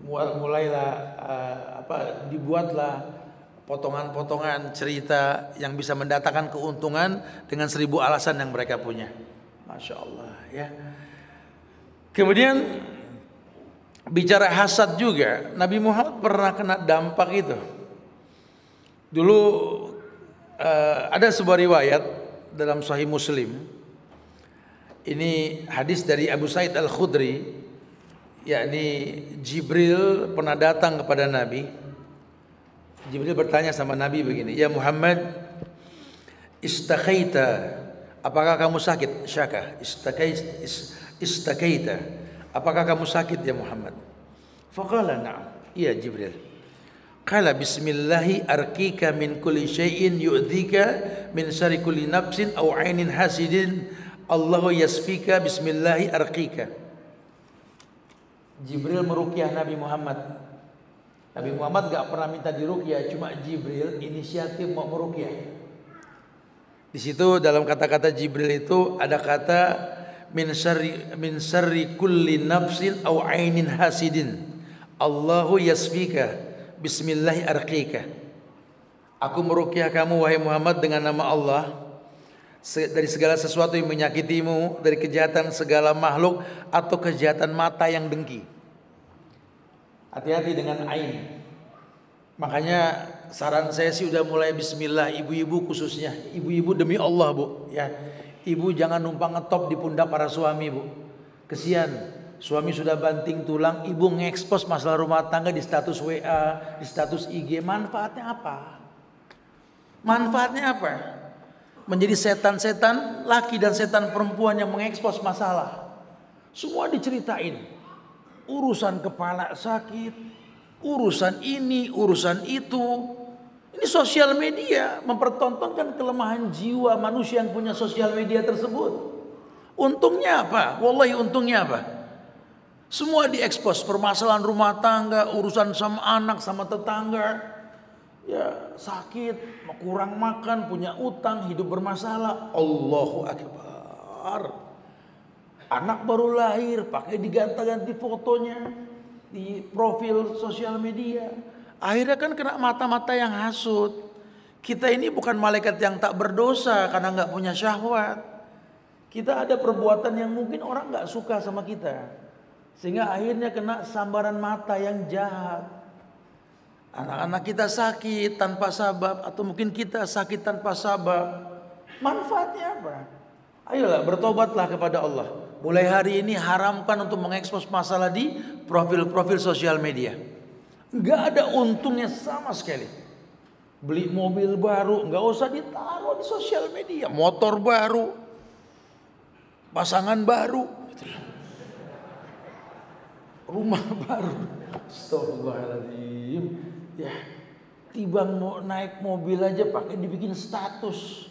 Mulailah dibuatlah potongan-potongan cerita yang bisa mendatangkan keuntungan dengan 1000 alasan yang mereka punya. Masya Allah ya. Kemudian bicara hasad juga, Nabi Muhammad pernah kena dampak itu. Dulu ada sebuah riwayat dalam Sahih Muslim. Ini hadis dari Abu Sa'id Al-Khudri, yakni Jibril pernah datang kepada Nabi. Jibril bertanya sama Nabi begini, "Ya Muhammad, istaqaita, apakah kamu sakit?" Syaka, istaqaita, apakah kamu sakit ya Muhammad? Faqala na'am, iya Jibril. Qala bismillahi arqika min kulli syai'in yu'dhika min syarri kulli nafsin aw 'ainin hasidin, Allahu yasfika bismillahi arqika. Jibril meruqyah Nabi Muhammad. Nabi Muhammad gak pernah minta diruqyah, cuma Jibril inisiatif mau meruqyah. Di situ dalam kata-kata Jibril itu ada kata min syarri kulli nafsin aw 'ainin hasidin, Allahu yasfika bismillahi arqika. Aku meruqyah kamu wahai Muhammad dengan nama Allah dari segala sesuatu yang menyakitimu, dari kejahatan segala makhluk atau kejahatan mata yang dengki. Hati-hati dengan ain. Makanya saran saya sih udah mulai bismillah, ibu-ibu khususnya. Ibu-ibu demi Allah Bu ya. Ibu jangan numpang ngetop di pundak para suami Bu. Kesian. Suami sudah banting tulang, ibu ngekspos masalah rumah tangga di status WA, di status IG. Manfaatnya apa? Manfaatnya apa? Menjadi setan-setan laki dan setan perempuan yang mengekspos masalah. Semua diceritain. urusan kepala sakit, urusan ini, urusan itu. Ini sosial media mempertontonkan kelemahan jiwa manusia yang punya sosial media tersebut. Untungnya apa? Wallahi untungnya apa? Semua diekspos, permasalahan rumah tangga, urusan sama anak, sama tetangga. Ya sakit, kurang makan, punya utang, hidup bermasalah. Allahu Akbar. Anak baru lahir, pakai diganti-ganti fotonya di profil sosial media. Akhirnya kan kena mata-mata yang hasut. Kita ini bukan malaikat yang tak berdosa karena nggak punya syahwat. Kita ada perbuatan yang mungkin orang nggak suka sama kita, sehingga akhirnya kena sambaran mata yang jahat. Anak-anak kita sakit tanpa sabab, atau mungkin kita sakit tanpa sabab. Manfaatnya apa? Ayolah bertobatlah kepada Allah. Mulai hari ini haramkan untuk mengekspos masalah di profil-profil sosial media. Enggak ada untungnya sama sekali. Beli mobil baru enggak usah ditaruh di sosial media. Motor baru, pasangan baru, rumah baru. Astagfirullahaladzim. Ya, tibang mau naik mobil aja pakai dibikin status.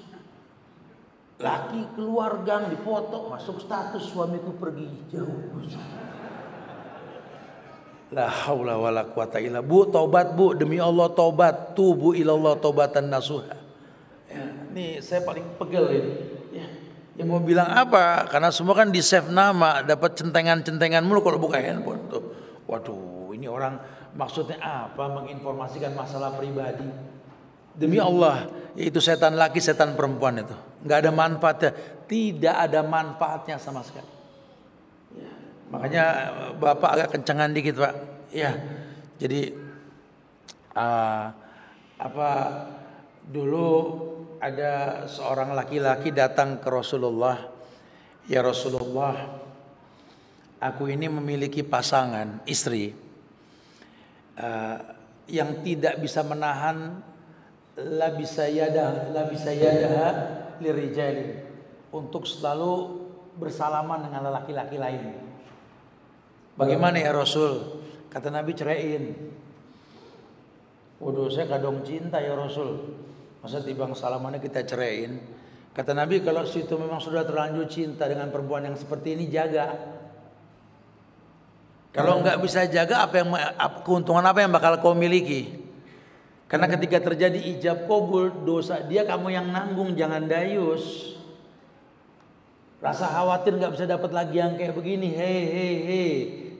Laki keluar gang dipoto, masuk status suamiku pergi jauh. La haula wala quwata illa. Bu, tobat bu, demi Allah tobat. Tubu ilallah taubatan nasuha. Ya, ini saya paling pegel ini. Ya, yang mau bilang apa? Karena semua kan di save nama, dapat centengan-centengan mulu kalau buka handphone tuh. Waduh, ini orang maksudnya apa? Menginformasikan masalah pribadi. Demi Allah, yaitu setan laki, setan perempuan itu. Nggak ada manfaatnya, tidak ada manfaatnya sama sekali. Ya, makanya Bapak agak kencengan dikit Pak. Ya, jadi dulu ada seorang laki-laki datang ke Rasulullah. Ya Rasulullah, aku ini memiliki pasangan istri yang tidak bisa menahan la bisa yadaha lirijali, untuk selalu bersalaman dengan laki-laki lain. Bagaimana ya Rasul? Kata Nabi, ceraiin. Waduh, saya kadang cinta ya Rasul, masa tibang salamannya kita ceraiin? Kata Nabi, kalau situ memang sudah terlanjur cinta dengan perempuan yang seperti ini, jaga. Kalau enggak bisa jaga, keuntungan apa yang bakal kau miliki? Karena ketika terjadi ijab kabul, dosa dia kamu yang nanggung, jangan dayus. Rasa khawatir nggak bisa dapat lagi yang kayak begini, hei,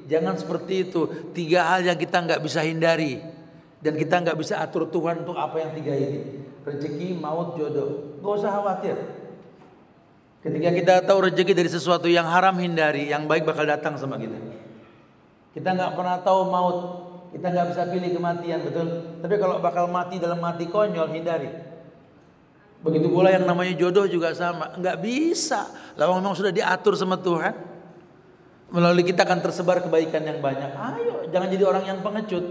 jangan seperti itu. 3 hal yang kita nggak bisa hindari dan kita nggak bisa atur Tuhan untuk apa yang 3 ini: rezeki, maut, jodoh. Gak usah khawatir. Ketika kita tahu rezeki dari sesuatu yang haram, hindari. Yang baik bakal datang sama kita. Kita nggak pernah tahu maut. Kita nggak bisa pilih kematian, betul. Tapi kalau bakal mati dalam mati konyol, hindari. Begitu pula yang namanya jodoh juga sama. Nggak bisa. Lalu memang sudah diatur sama Tuhan. Melalui kita akan tersebar kebaikan yang banyak. Ayo, jangan jadi orang yang pengecut.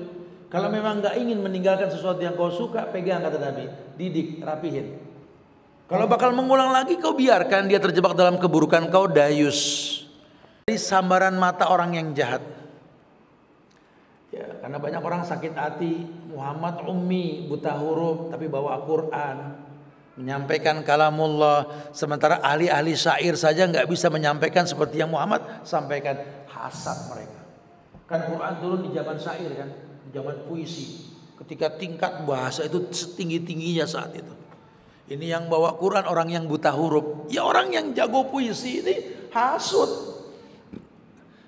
Kalau memang nggak ingin meninggalkan sesuatu yang kau suka, pegang kata Nabi. Didik, rapihin. Kalau bakal mengulang lagi, kau biarkan dia terjebak dalam keburukan, kau dayus. Dari sambaran mata orang yang jahat. Ya, karena banyak orang sakit hati. Muhammad ummi, buta huruf, tapi bawa Quran, menyampaikan kalamullah. Sementara ahli-ahli syair saja nggak bisa menyampaikan seperti yang Muhammad sampaikan. Hasad mereka. Kan Quran turun di zaman syair kan, di zaman puisi. Ketika tingkat bahasa itu setinggi-tingginya saat itu. Ini yang bawa Quran orang yang buta huruf. Ya orang yang jago puisi ini hasud.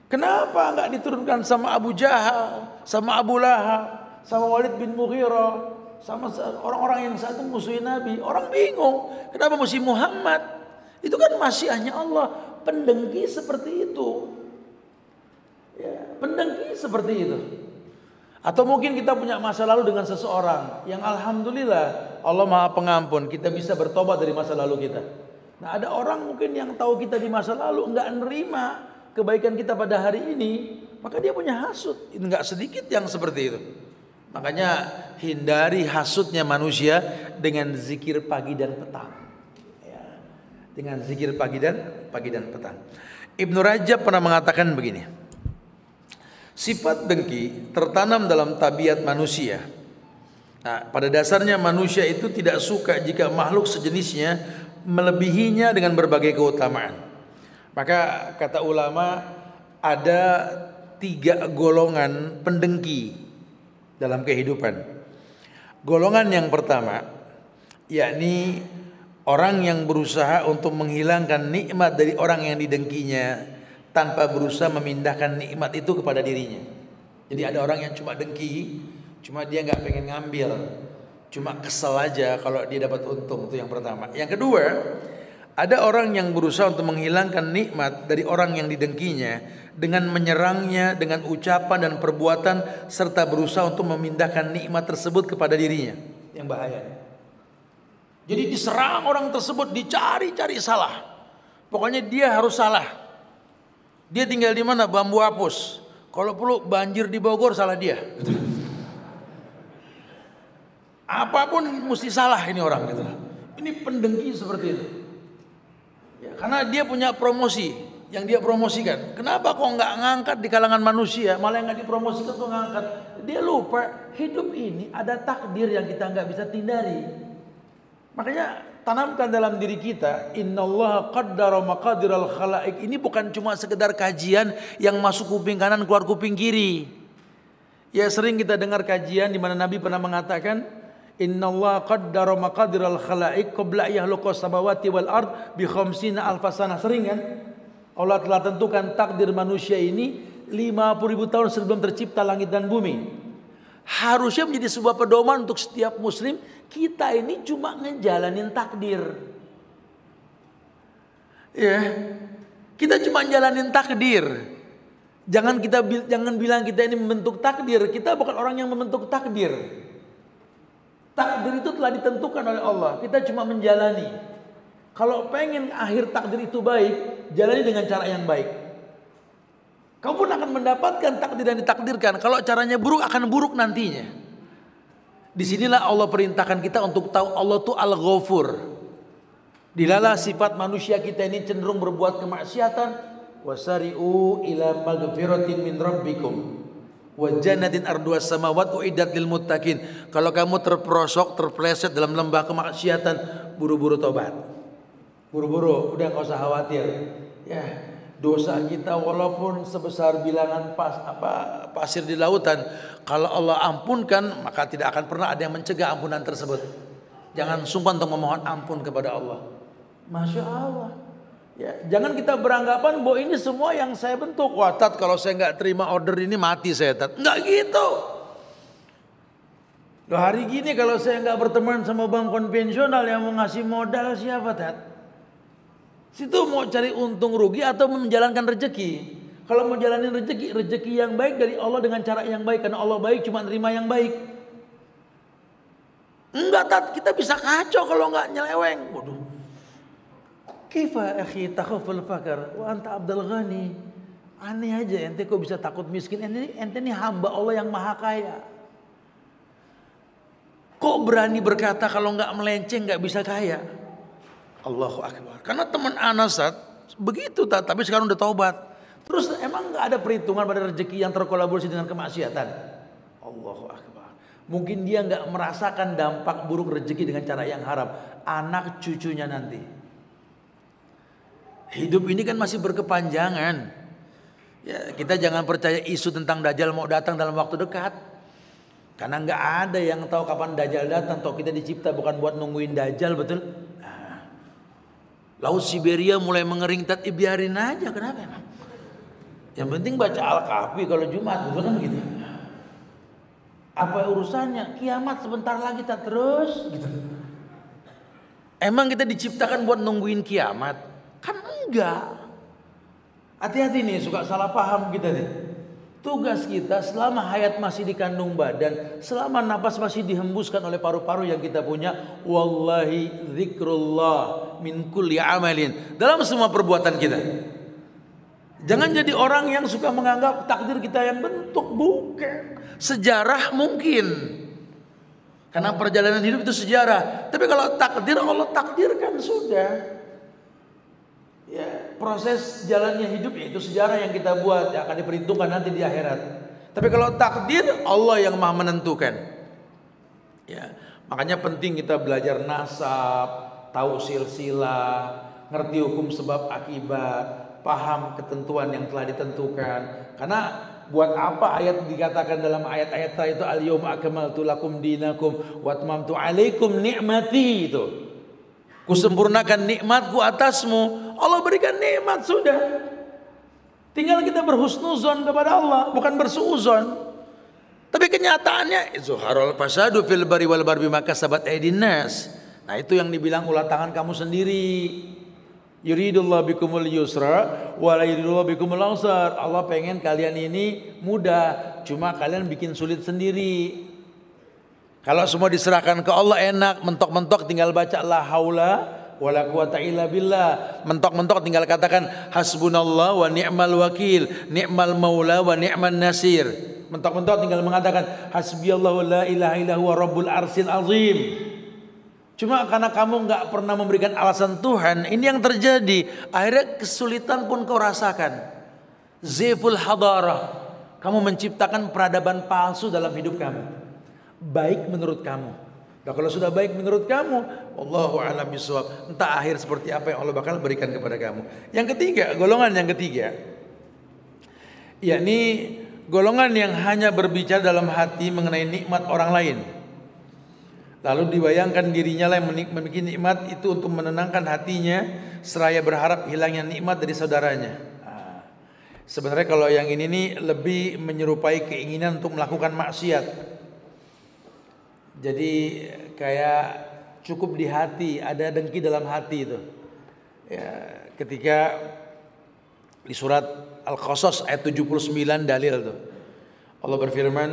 Kenapa enggak diturunkan sama Abu Jahal, sama Abu Lahab, sama Walid bin Mughirah, sama orang-orang yang saat itu musuhin Nabi? Orang bingung, kenapa mesti Muhammad? Itu kan masyiahnya Allah. Pendengki seperti itu. Ya, pendengki seperti itu. Atau mungkin kita punya masa lalu dengan seseorang yang alhamdulillah Allah Maha Pengampun, kita bisa bertobat dari masa lalu kita. Nah, ada orang mungkin yang tahu kita di masa lalu enggak nerima kebaikan kita pada hari ini, maka dia punya hasud. Enggak sedikit yang seperti itu. Makanya hindari hasudnya manusia dengan zikir pagi dan petang. Ya, dengan zikir pagi dan petang. Ibnu Rajab pernah mengatakan begini: Sifat dengki tertanam dalam tabiat manusia. Nah, pada dasarnya manusia itu tidak suka jika makhluk sejenisnya melebihinya dengan berbagai keutamaan. Maka kata ulama ada 3 golongan pendengki dalam kehidupan. Golongan yang pertama yakni orang yang berusaha untuk menghilangkan nikmat dari orang yang didengkinya tanpa berusaha memindahkan nikmat itu kepada dirinya. Jadi ada orang yang cuma dengki, cuma dia nggak pengen ngambil, cuma kesel aja kalau dia dapat untung. Itu yang pertama. Yang kedua, ada orang yang berusaha untuk menghilangkan nikmat dari orang yang didengkinya dengan menyerangnya dengan ucapan dan perbuatan serta berusaha untuk memindahkan nikmat tersebut kepada dirinya. Yang bahaya. Jadi diserang orang tersebut, dicari-cari salah. Pokoknya dia harus salah. Dia tinggal di mana? Bambu Apus. Kalau perlu banjir di Bogor, salah dia. Apapun mesti salah ini orang gitu. Ini pendengki seperti itu. Ya, karena dia punya promosi yang dia promosikan. Kenapa kok nggak ngangkat di kalangan manusia, malah yang nggak dipromosikan tuh ngangkat? Dia lupa hidup ini ada takdir yang kita nggak bisa hindari. Makanya tanamkan dalam diri kita, innallaha qaddara maqadiral khalaik. Ini bukan cuma sekedar kajian yang masuk kuping kanan keluar kuping kiri. Ya sering kita dengar kajian di mana Nabi pernah mengatakan, innallaha qaddara maqadiral khalaik qabla yakhluqas samawati wal ard bi khamsina alfasana. Sering kan? Allah telah tentukan takdir manusia ini 50.000 tahun sebelum tercipta langit dan bumi. Harusnya menjadi sebuah pedoman untuk setiap muslim. Kita ini cuma ngejalanin takdir. Ya, kita cuma jalanin takdir. Jangan bilang kita ini membentuk takdir. Kita bukan orang yang membentuk takdir. Takdir itu telah ditentukan oleh Allah. Kita cuma menjalani. Kalau pengen akhir takdir itu baik, jalani dengan cara yang baik. Kamu pun akan mendapatkan takdir yang ditakdirkan. Kalau caranya buruk, akan buruk nantinya. Disinilah Allah perintahkan kita untuk tahu Allah itu Al-Ghafur. Dilala sifat manusia kita ini cenderung berbuat kemaksiatan. Wasari'u ila maghfiratin min rabbikum wa jannatin arduas samawati uiddat lil muttaqin. Kalau kamu terperosok, terpleset dalam lembah kemaksiatan, buru-buru tobat. Buru-buru, udah enggak usah khawatir. Ya, dosa kita walaupun sebesar bilangan pasir di lautan, kalau Allah ampunkan, maka tidak akan pernah ada yang mencegah ampunan tersebut. Jangan sungkan untuk memohon ampun kepada Allah. Masya Allah. Ya, jangan kita beranggapan bahwa ini semua yang saya bentuk. Wah, Tat, kalau saya nggak terima order ini mati saya, Tat. Nggak gitu. Loh, hari gini kalau saya nggak berteman sama bank konvensional yang mau ngasih modal, siapa, Tat? Situ mau cari untung rugi atau menjalankan rezeki. Kalau mau jalanin rezeki yang baik dari Allah dengan cara yang baik. Karena Allah baik, cuma nerima yang baik. Enggak, Tat, kita bisa kacau kalau nggak nyeleweng. Waduh. Kifa akhi takhaful fakar wa anta abdul ghani. Aneh aja ente kok bisa takut miskin. Ente ini hamba Allah yang maha kaya. Kok berani berkata kalau nggak melenceng nggak bisa kaya? Allahu akbar. Karena teman Anas begitu, tapi sekarang udah taubat. Terus emang nggak ada perhitungan pada rezeki yang terkolaborasi dengan kemaksiatan? Allahu akbar. Mungkin dia nggak merasakan dampak buruk rezeki dengan cara yang haram. Anak cucunya nanti. Hidup ini kan masih berkepanjangan. Ya, kita jangan percaya isu tentang Dajjal mau datang dalam waktu dekat. Karena nggak ada yang tahu kapan Dajjal datang. Toh kita dicipta bukan buat nungguin Dajjal, betul? Nah, Laut Siberia mulai mengering, biarin aja. Kenapa emang? Yang penting baca Al-Kahfi kalau Jumat, betul kan begitu? Apa urusannya? Kiamat sebentar lagi tak terus gitu. Emang kita diciptakan buat nungguin kiamat? Kan enggak. Hati-hati nih, suka salah paham kita nih. Tugas kita selama hayat masih di kandung badan, selama napas masih dihembuskan oleh paru-paru yang kita punya, wallahi zikrullah min kulli amalin, dalam semua perbuatan kita. Jangan jadi orang yang suka menganggap takdir kita yang bentuk. Bukan. Sejarah mungkin, karena perjalanan hidup itu sejarah. Tapi kalau takdir, Allah takdirkan sudah. Ya, proses jalannya hidup itu sejarah yang kita buat, yang akan diperhitungkan nanti di akhirat. Tapi kalau takdir, Allah yang maha menentukan. Ya, makanya penting kita belajar nasab, tahu silsilah, ngerti hukum sebab akibat, paham ketentuan yang telah ditentukan. Karena buat apa ayat dikatakan dalam ayat-ayat itu al-yauma akmaltu lakum dinakum wa atmamtu alaikum ni'mati itu. Kusempurnakan nikmatku atasmu. Allah berikan nikmat sudah. Tinggal kita berhusnuzon kepada Allah, bukan bersuuzon. Tapi kenyataannya zuharul fasadu fil bari wal barbi maka sabat aydin nas. Nah, itu yang dibilang ulah tangan kamu sendiri. Yuridullahu bikumul yusra wa la yuridullahu bikumul usra. Allah pengen kalian ini mudah, cuma kalian bikin sulit sendiri. Kalau semua diserahkan ke Allah enak, mentok-mentok tinggal baca la haula wala quwata illa billah. Mentok-mentok tinggal katakan hasbunallah wa ni'mal wakil, ni'mal maula wa ni'man nasir. Mentok-mentok tinggal mengatakan hasbiyallahu la ilaha illa huwa rabbul arsil azim. Cuma karena kamu nggak pernah memberikan alasan Tuhan, ini yang terjadi. Akhirnya kesulitan pun kau rasakan. Ziful hadarah. Kamu menciptakan peradaban palsu dalam hidup kamu. Baik menurut kamu. Nah, kalau sudah baik menurut kamu, wallahu a'lam bishawab. Entah akhir seperti apa yang Allah bakal berikan kepada kamu. Yang ketiga, golongan yang ketiga, yakni golongan yang hanya berbicara dalam hati mengenai nikmat orang lain. Lalu dibayangkan dirinya lah yang memiliki nikmat itu untuk menenangkan hatinya, seraya berharap hilangnya nikmat dari saudaranya. Sebenarnya kalau yang ini nih lebih menyerupai keinginan untuk melakukan maksiat. Jadi kayak cukup di hati, ada dengki dalam hati itu. Ya, ketika di surat Al-Qasas ayat 79 dalil tuh. Allah berfirman,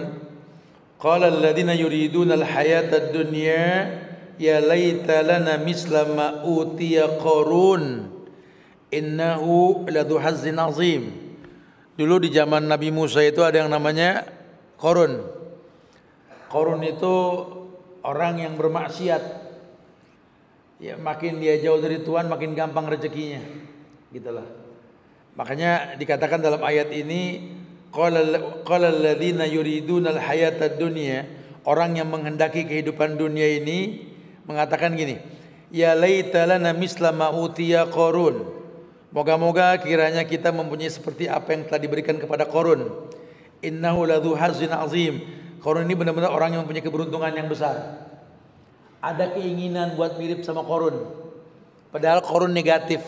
qala alladziina yuriduna al-hayata ad-dunya ya laita lana misla ma utiya Qarun innahu ladzu hazzin azim. Dulu di zaman Nabi Musa itu ada yang namanya Qarun. Qarun itu orang yang bermaksiat. Ya, makin dia jauh dari Tuhan makin gampang rezekinya. Gitulah. Makanya dikatakan dalam ayat ini qala alladziina yuriduna al-hayata ad-dunya, orang yang menghendaki kehidupan dunia ini mengatakan gini, ya laita lana misla ma utiya Qarun. Moga-moga kiranya kita mempunyai seperti apa yang telah diberikan kepada Qarun. Innahu ladzu hazzin azim. Qarun ini benar-benar orang yang mempunyai keberuntungan yang besar. Ada keinginan buat mirip sama Qarun. Padahal Qarun negatif.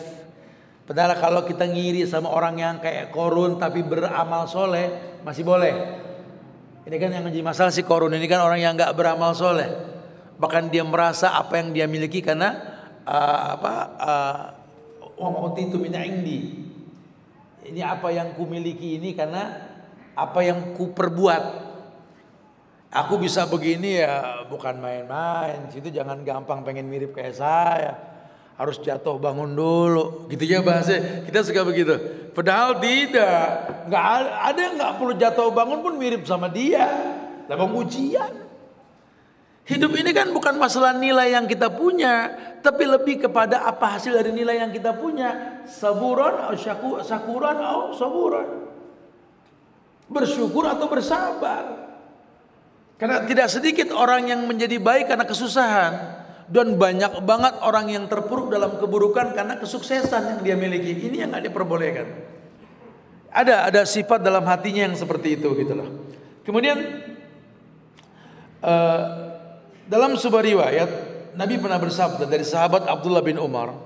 Padahal kalau kita ngiri sama orang yang kayak Qarun tapi beramal soleh masih boleh. Ini kan yang menjadi masalah si Qarun ini kan orang yang nggak beramal soleh. Bahkan dia merasa apa yang dia miliki karena itu min indi. Ini apa yang ku miliki ini karena apa yang ku perbuat. Aku bisa begini ya bukan main-main. Situ jangan gampang pengen mirip kayak saya. Harus jatuh bangun dulu. Gitu ya bahasa. Kita suka begitu. Padahal tidak. Nggak ada yang nggak perlu jatuh bangun pun mirip sama dia. Dalam ujian. Hidup ini kan bukan masalah nilai yang kita punya, tapi lebih kepada apa hasil dari nilai yang kita punya. Saburan atau syakuran atau saburan. Bersyukur atau bersabar. Karena tidak sedikit orang yang menjadi baik karena kesusahan, dan banyak banget orang yang terpuruk dalam keburukan karena kesuksesan yang dia miliki. Ini yang nggak diperbolehkan. Ada sifat dalam hatinya yang seperti itu gitu loh. Kemudian dalam sebuah riwayat Nabi pernah bersabda dari sahabat Abdullah bin Umar,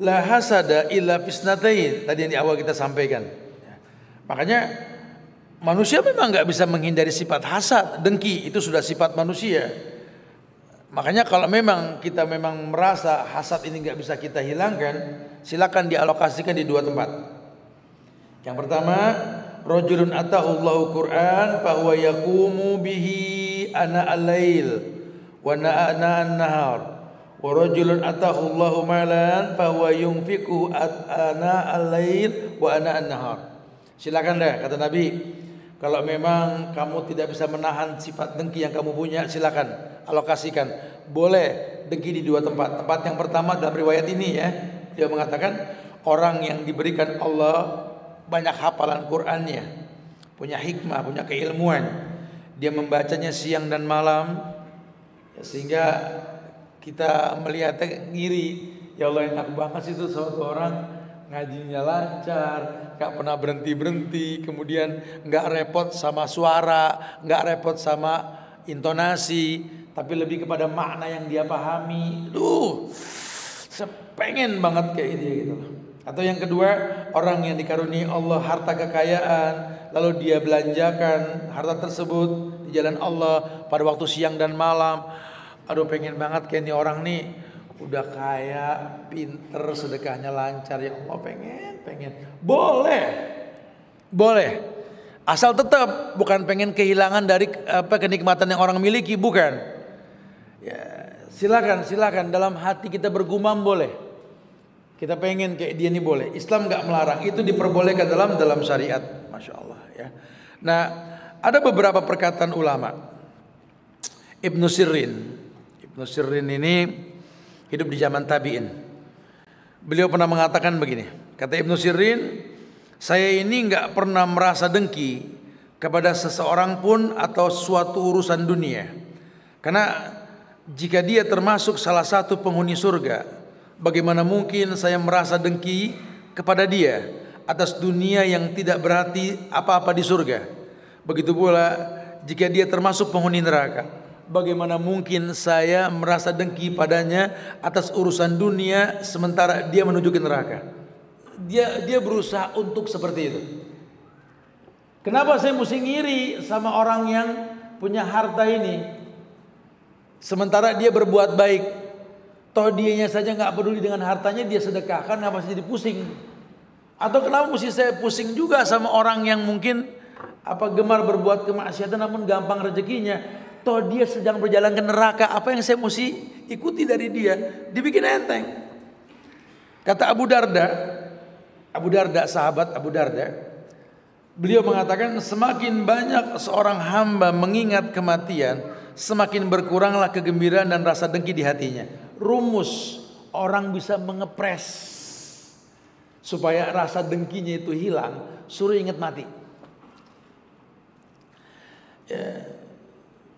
la hasada illa fisnatain. Tadi yang di awal kita sampaikan. Makanya manusia memang nggak bisa menghindari sifat hasad, dengki, itu sudah sifat manusia. Makanya kalau memang kita memang merasa hasad ini nggak bisa kita hilangkan, silakan dialokasikan di dua tempat. Yang pertama, rajulun atahu Allahu Qur'an fa huwa yaqumu bihi ana al-lail wa ana an-nahar. Wa rajulun atahu Allahu malan fa huwa yunfiqu ana al-lail wa ana an-nahar. Silakan deh kata Nabi. Kalau memang kamu tidak bisa menahan sifat dengki yang kamu punya, silakan alokasikan. Boleh dengki di dua tempat. Tempat yang pertama dalam riwayat ini ya, dia mengatakan orang yang diberikan Allah banyak hafalan Qur'annya, punya hikmah, punya keilmuan. Dia membacanya siang dan malam, ya, sehingga kita melihatnya ngiri. Ya Allah, enak banget sih itu suatu orang ngajinya lancar, gak pernah berhenti-berhenti, kemudian gak repot sama suara, gak repot sama intonasi, tapi lebih kepada makna yang dia pahami. Saya pengen banget kayak dia gitu. Atau yang kedua, orang yang dikaruniai Allah harta kekayaan, lalu dia belanjakan harta tersebut di jalan Allah pada waktu siang dan malam. Aduh, pengen banget kayak ini orang nih, udah kaya, pinter, sedekahnya lancar. Ya Allah, pengen. Boleh. Asal tetap bukan pengen kehilangan dari kenikmatan yang orang miliki, bukan. Ya, silakan dalam hati kita bergumam boleh. Kita pengen kayak dia nih boleh. Islam nggak melarang, itu diperbolehkan dalam syariat, masya Allah ya. Nah, ada beberapa perkataan ulama. Ibnu Sirin ini hidup di zaman tabi'in. Beliau pernah mengatakan begini. Kata Ibnu Sirin, saya ini nggak pernah merasa dengki kepada seseorang pun atau suatu urusan dunia. Karena jika dia termasuk salah satu penghuni surga, bagaimana mungkin saya merasa dengki kepada dia atas dunia yang tidak berarti apa-apa di surga. Begitu pula jika dia termasuk penghuni neraka, bagaimana mungkin saya merasa dengki padanya atas urusan dunia sementara dia menuju ke neraka. Dia berusaha untuk seperti itu. Kenapa saya mesti ngiri sama orang yang punya harta ini sementara dia berbuat baik? Toh dianya saja nggak peduli dengan hartanya, dia sedekahkan, kenapa saya jadi pusing? Atau kenapa mesti saya pusing juga sama orang yang mungkin gemar berbuat kemaksiatan namun gampang rezekinya? Toh dia sedang berjalan ke neraka, apa yang saya mesti ikuti dari dia? Dibikin enteng. Kata Abu Darda, sahabat Abu Darda, beliau mengatakan, semakin banyak seorang hamba mengingat kematian, semakin berkuranglah kegembiraan dan rasa dengki di hatinya. Rumus orang bisa mengepres supaya rasa dengkinya itu hilang, suruh ingat mati. Ya.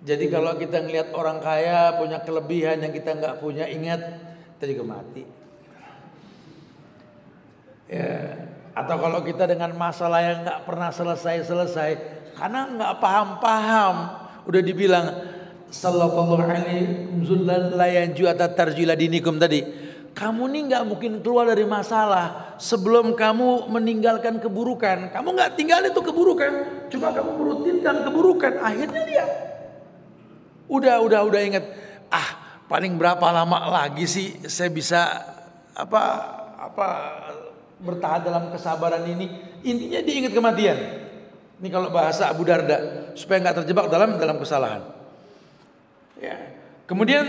Jadi kalau kita ngelihat orang kaya punya kelebihan yang kita nggak punya, ingat kita juga mati. Ya. Atau kalau kita dengan masalah yang nggak pernah selesai karena nggak paham, udah dibilang sallallahu alaihi wasallam la yanju tarjila dinikum tadi. Kamu nih nggak mungkin keluar dari masalah sebelum kamu meninggalkan keburukan. Kamu nggak tinggal itu keburukan, coba kamu merutinkan keburukan, akhirnya lihat. Udah ingat. Paling berapa lama lagi sih saya bisa bertahan dalam kesabaran ini? Intinya diingat kematian. Ini kalau bahasa Abu Darda, supaya nggak terjebak dalam kesalahan. Ya. Kemudian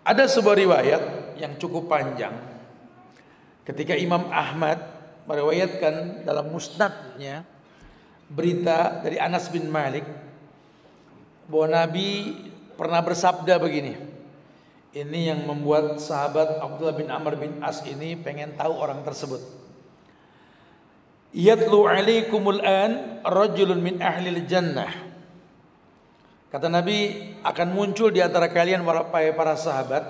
ada sebuah riwayat yang cukup panjang ketika Imam Ahmad meriwayatkan dalam musnadnya berita dari Anas bin Malik bahwa Nabi pernah bersabda begini. Ini yang membuat sahabat Abdullah bin Amr bin As ini pengen tahu orang tersebut. Yatlu alaikumul an rajulun min ahlil jannah. Kata Nabi, akan muncul di antara kalian para sahabat,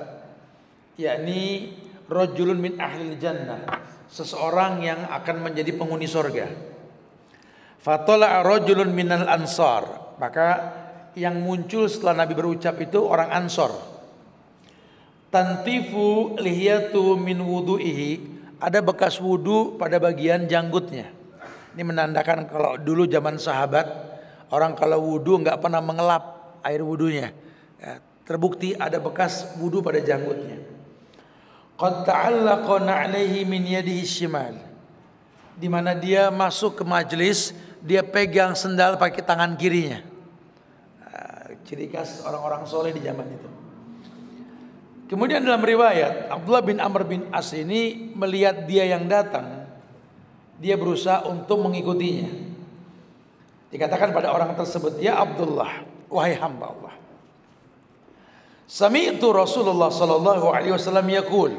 yakni rajulun min ahlil jannah, seseorang yang akan menjadi penghuni surga. Fatala rajulun minal ansar, maka yang muncul setelah Nabi berucap itu orang Ansor. Tantifu lihiyatu min wudu'ihi, ada bekas wudu pada bagian janggutnya. Ini menandakan kalau dulu zaman sahabat, orang kalau wudu nggak pernah mengelap air wudunya. Ya, terbukti ada bekas wudu pada janggutnya. Qad ta'allaqa na'alaihi min yadihi shimal, di mana dia masuk ke majelis, dia pegang sendal pakai tangan kirinya. Ciri khas orang-orang soleh di zaman itu. Kemudian dalam riwayat Abdullah bin Amr bin As ini melihat dia yang datang, dia berusaha untuk mengikutinya. Dikatakan pada orang tersebut, ya Abdullah, wahai hamba Allah, sami'tu Rasulullah sallallahu alaihi wasallam yaqul,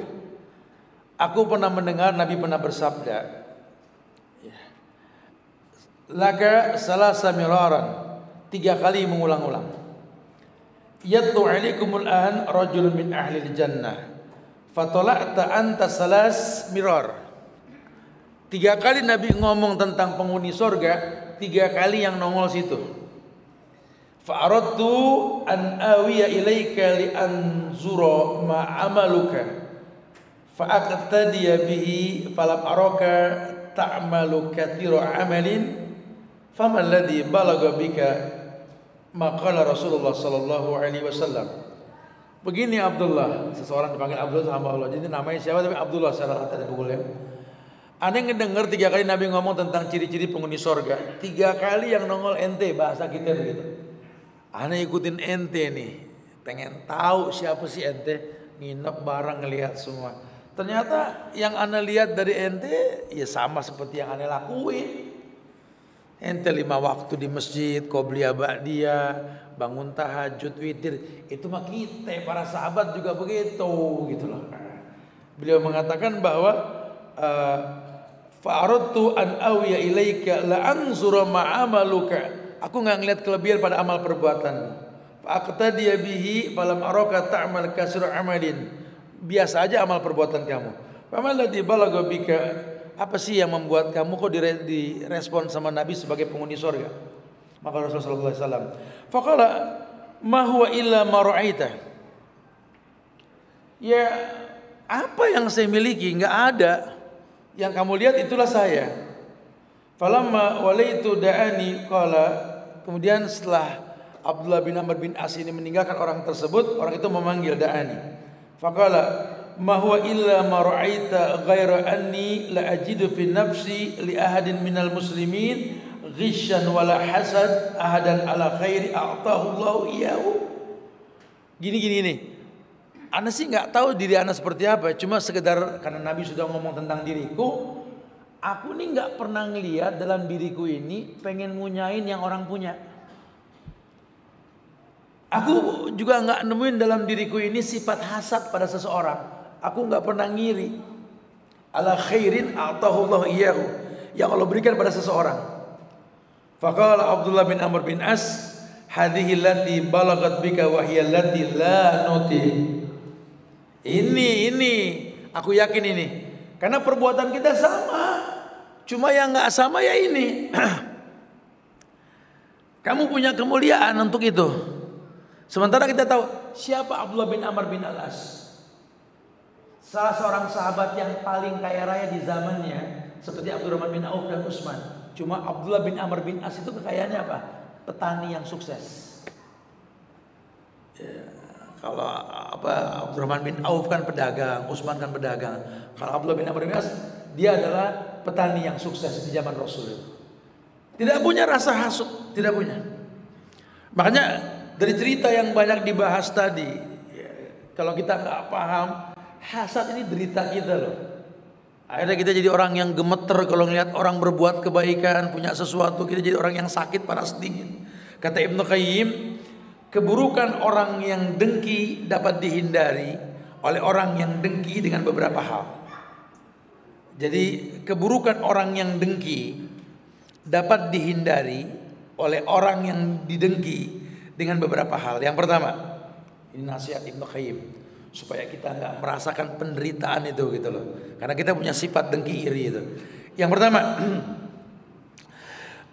aku pernah mendengar Nabi pernah bersabda, ya, laka salasa miraran, 3 kali mengulang-ulang. Yatlu alaikumul an rajulun min ahli jannah fatola'ta anta salas mirar. 3 kali Nabi ngomong tentang penghuni surga, 3 kali yang nongol situ. Fa'aradtu an awiya ilaika li anzura ma amaluka fa'aqtadiya bihi falam araka ta'malu katsira amalin faman ladzi balagha bika maqala Rasulullah sallallahu alaihi wasallam. Begini Abdullah, seseorang dipanggil Abdullah sama Allah. Jadi namanya siapa tapi Abdullah secara kata bukunya. Aneh ngedenger 3 kali Nabi ngomong tentang ciri-ciri penghuni surga. 3 kali yang nongol ente, bahasa kita begitu. Aneh ikutin ente nih, pengen tahu siapa sih ente, nginep bareng ngelihat semua. Ternyata yang aneh lihat dari ente ya sama seperti yang aneh lakuin. Ente 5 waktu di masjid, qobliyah ba'diyah, bangun tahajud, witir. Itu mah kita para sahabat juga begitu gitu loh. Beliau mengatakan bahwa fa'aradtu an awiya ilaika la anzura ma'amaluka. Aku enggak ngelihat kelebihan pada amal perbuatan. Fa'aqtadiya bihi falam araka ta'mal kasra amalin. Biasa aja amal perbuatan kamu. Faman ladzi balagha bika. Apa sih yang membuat kamu kok direspon sama Nabi sebagai penghuni surga? Maka Rasulullah SAW faqala ma huwa illa ma ra'aita. Ya apa yang saya miliki enggak ada. Yang kamu lihat itulah saya. Falamma walaitu da'ani qala. Kemudian setelah Abdullah bin Amr bin As ini meninggalkan orang tersebut, orang itu memanggil da'ani. Faqala ma huwa illa ma ra'aita ghaira anni la ajidu fi nafsi li ahadin minal muslimin ghishan wala hasad ahadan ala khairi a'tahu Allah iyahu. Gini nih. Ana sih enggak tahu diri ana seperti apa, cuma sekedar karena Nabi sudah ngomong tentang diriku, aku nih enggak pernah ngelihat dalam diriku ini pengen ngunyain yang orang punya. Aku juga enggak nemuin dalam diriku ini sifat hasad pada seseorang. Aku enggak pernah ngiri. Ala khairin a'tahu Allah iyahu, yang Allah berikan pada seseorang. Faqala Abdullah bin Amr bin As, hadhihi allati balagat bika wa hiya allati la nuti. Ini aku yakin ini. Karena perbuatan kita sama. Cuma yang enggak sama ya ini. Kamu punya kemuliaan untuk itu. Sementara kita tahu siapa Abdullah bin Amr bin Al-As. Salah seorang sahabat yang paling kaya raya di zamannya, seperti Abdurrahman bin Auf dan Utsman. Cuma Abdullah bin Amr bin As itu kekayaannya apa? Petani yang sukses. Ya, kalau Abdurrahman bin Auf kan pedagang, Utsman kan pedagang. Kalau Abdullah bin Amr bin As, dia adalah petani yang sukses di zaman Rasul. Tidak punya rasa hasud, tidak punya. Makanya dari cerita yang banyak dibahas tadi, ya, kalau kita nggak paham, hasad ini derita kita loh. Akhirnya kita jadi orang yang gemeter kalau ngelihat orang berbuat kebaikan, punya sesuatu, kita jadi orang yang sakit, panas, dingin. Kata Ibnu Qayyim, keburukan orang yang dengki dapat dihindari oleh orang yang dengki dengan beberapa hal. Jadi keburukan orang yang dengki dapat dihindari oleh orang yang didengki dengan beberapa hal. Yang pertama, ini nasihat Ibnu Qayyim, supaya kita nggak merasakan penderitaan itu gitu loh. Karena kita punya sifat dengki iri itu. Yang pertama,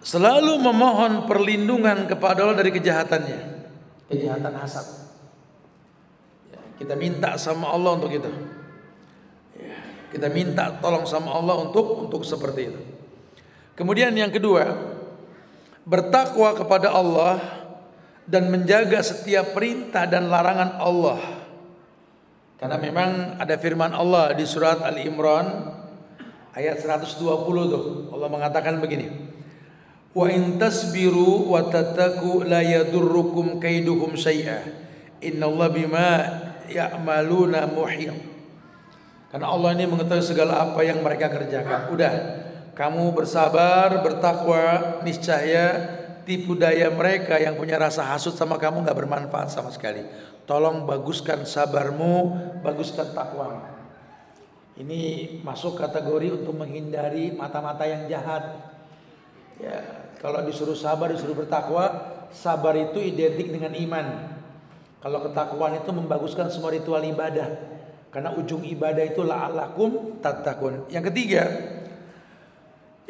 selalu memohon perlindungan kepada Allah dari kejahatannya, kejahatan hasad. Ya, kita minta sama Allah untuk itu. Ya, kita minta tolong sama Allah untuk seperti itu. Kemudian yang kedua, bertakwa kepada Allah dan menjaga setiap perintah dan larangan Allah. Karena memang ada firman Allah di surat Ali Imran ayat 120 tuh. Allah mengatakan begini. Wa in tasbiru wa tattaqu la yadurrukum kaiduhum syai'a. Innallaha bima ya'maluna muhit. Karena Allah ini mengetahui segala apa yang mereka kerjakan. Udah, kamu bersabar, bertakwa, niscaya tipu daya mereka yang punya rasa hasud sama kamu gak bermanfaat sama sekali. Tolong baguskan sabarmu, baguskan takwamu. Ini masuk kategori untuk menghindari mata-mata yang jahat. Ya, kalau disuruh sabar, disuruh bertakwa, sabar itu identik dengan iman. Kalau ketakwaan itu membaguskan semua ritual ibadah. Karena ujung ibadah itu la'alakum tattaqun. Yang ketiga,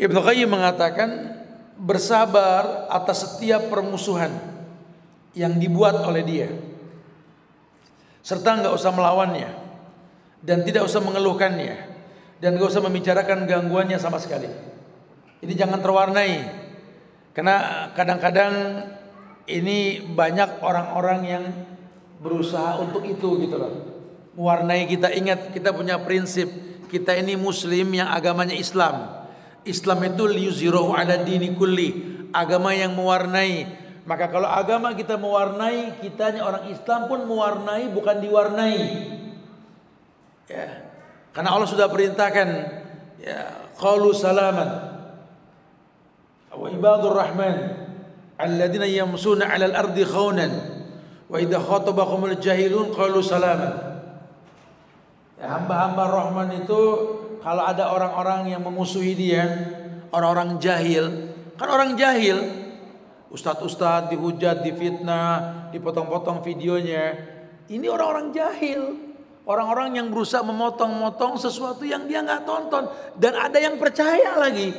Ibnu Qayyim mengatakan bersabar atas setiap permusuhan yang dibuat oleh dia, serta nggak usah melawannya dan tidak usah mengeluhkannya dan nggak usah membicarakan gangguannya sama sekali. Jadi jangan terwarnai, karena kadang-kadang ini banyak orang-orang yang berusaha untuk itu gitu loh, mewarnai kita. Ingat, kita punya prinsip, kita ini muslim yang agamanya Islam. Islam itu liyuzhirahu ala dini kulli, agama yang mewarnai. Maka kalau agama kita mewarnai, kitanya orang Islam pun mewarnai, bukan diwarnai. Ya. Karena Allah sudah perintahkan, ya, qalu salaman wa ibadur rahman alladzina yamsuna 'alal ardi khawnan wa idza khatabahumul jahilun qalu salaman. Ya, hamba-hamba Rahman itu kalau ada orang-orang yang memusuhi dia, orang-orang jahil, kan orang jahil, ustadz-ustadz dihujat, difitnah, dipotong-potong videonya. Ini orang-orang jahil, orang-orang yang berusaha memotong-motong sesuatu yang dia nggak tonton, dan ada yang percaya lagi.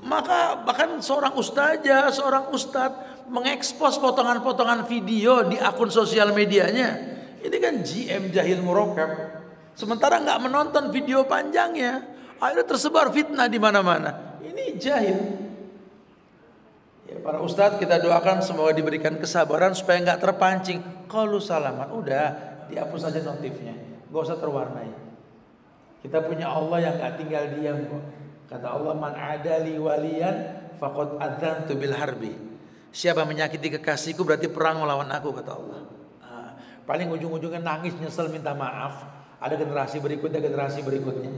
Maka bahkan seorang ustazah, seorang ustadz mengekspos potongan-potongan video di akun sosial medianya. Ini kan GM jahil murakkab. Sementara nggak menonton video panjangnya, akhirnya tersebar fitnah di mana-mana. Ini jahil. Ya, para ustadz kita doakan semoga diberikan kesabaran supaya nggak terpancing. Kalau salaman, udah dihapus saja notifnya, nggak usah terwarnai. Kita punya Allah yang nggak tinggal diam kok. Kata Allah, man adali waliyan faqad adzantu bil harbi. Siapa menyakiti kekasihku berarti perang melawan aku, kata Allah. Nah, paling ujung-ujungnya nangis, nyesel, minta maaf. Ada generasi berikutnya, generasi berikutnya.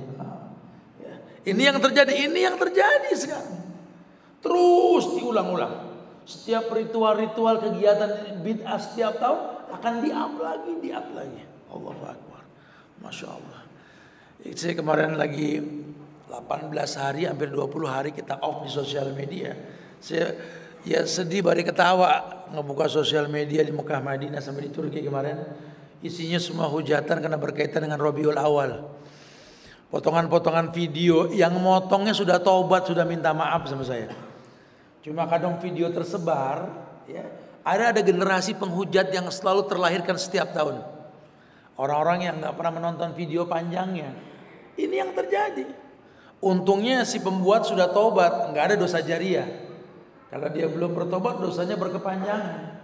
Ya. Ini yang terjadi sekarang. Terus diulang-ulang. Setiap ritual-ritual kegiatan bid'ah setiap tahun akan di-up lagi. Allahu Akbar. Masya Allah. Saya kemarin lagi 18 hari, hampir 20 hari kita off di sosial media. Saya ya sedih bari ketawa ngebuka sosial media di Mekah, Madinah, sampai di Turki kemarin. Isinya semua hujatan karena berkaitan dengan Rabiul Awal. Potongan-potongan video yang motongnya sudah taubat, sudah minta maaf sama saya. Cuma kadang video tersebar, ya, ada generasi penghujat yang selalu terlahirkan setiap tahun. Orang-orang yang nggak pernah menonton video panjangnya. Ini yang terjadi. Untungnya si pembuat sudah taubat, nggak ada dosa jariah. Kalau dia belum bertobat, dosanya berkepanjangan.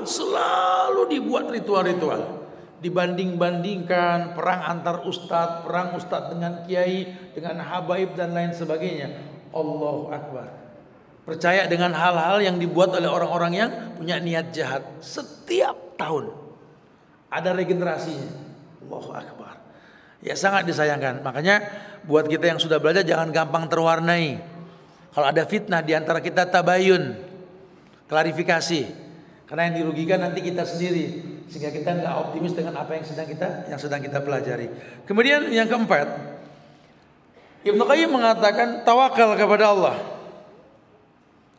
Selalu dibuat ritual-ritual, dibanding-bandingkan perang antar ustadz, perang ustadz dengan kiai, dengan habaib dan lain sebagainya. Allahu Akbar. Percaya dengan hal-hal yang dibuat oleh orang-orang yang punya niat jahat. Setiap tahun ada regenerasinya. Allahu Akbar. Ya, sangat disayangkan. Makanya buat kita yang sudah belajar jangan gampang terwarnai. Kalau ada fitnah di antara kita, tabayun, klarifikasi. Karena yang dirugikan nanti kita sendiri, sehingga kita nggak optimis dengan apa yang sedang kita pelajari. Kemudian yang keempat, Ibnu Qayyim mengatakan tawakal kepada Allah.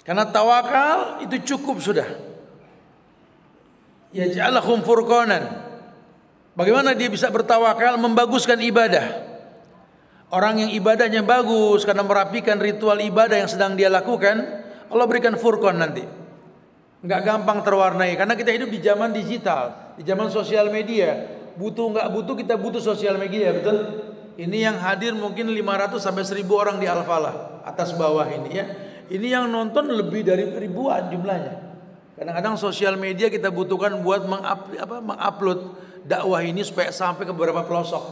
Karena tawakal itu cukup sudah. Yaj'alakum furqanan. Bagaimana dia bisa bertawakal? Membaguskan ibadah. Orang yang ibadahnya bagus karena merapikan ritual ibadah yang sedang dia lakukan, Allah berikan furqan nanti. Nggak gampang terwarnai, karena kita hidup di zaman digital, di zaman sosial media. Butuh nggak butuh, kita butuh sosial media, betul? Ini yang hadir mungkin 500 sampai 1000 orang di Al-Falah, atas bawah ini ya. Ini yang nonton lebih dari ribuan jumlahnya. Kadang-kadang sosial media kita butuhkan buat mengupload dakwah ini supaya sampai ke beberapa pelosok,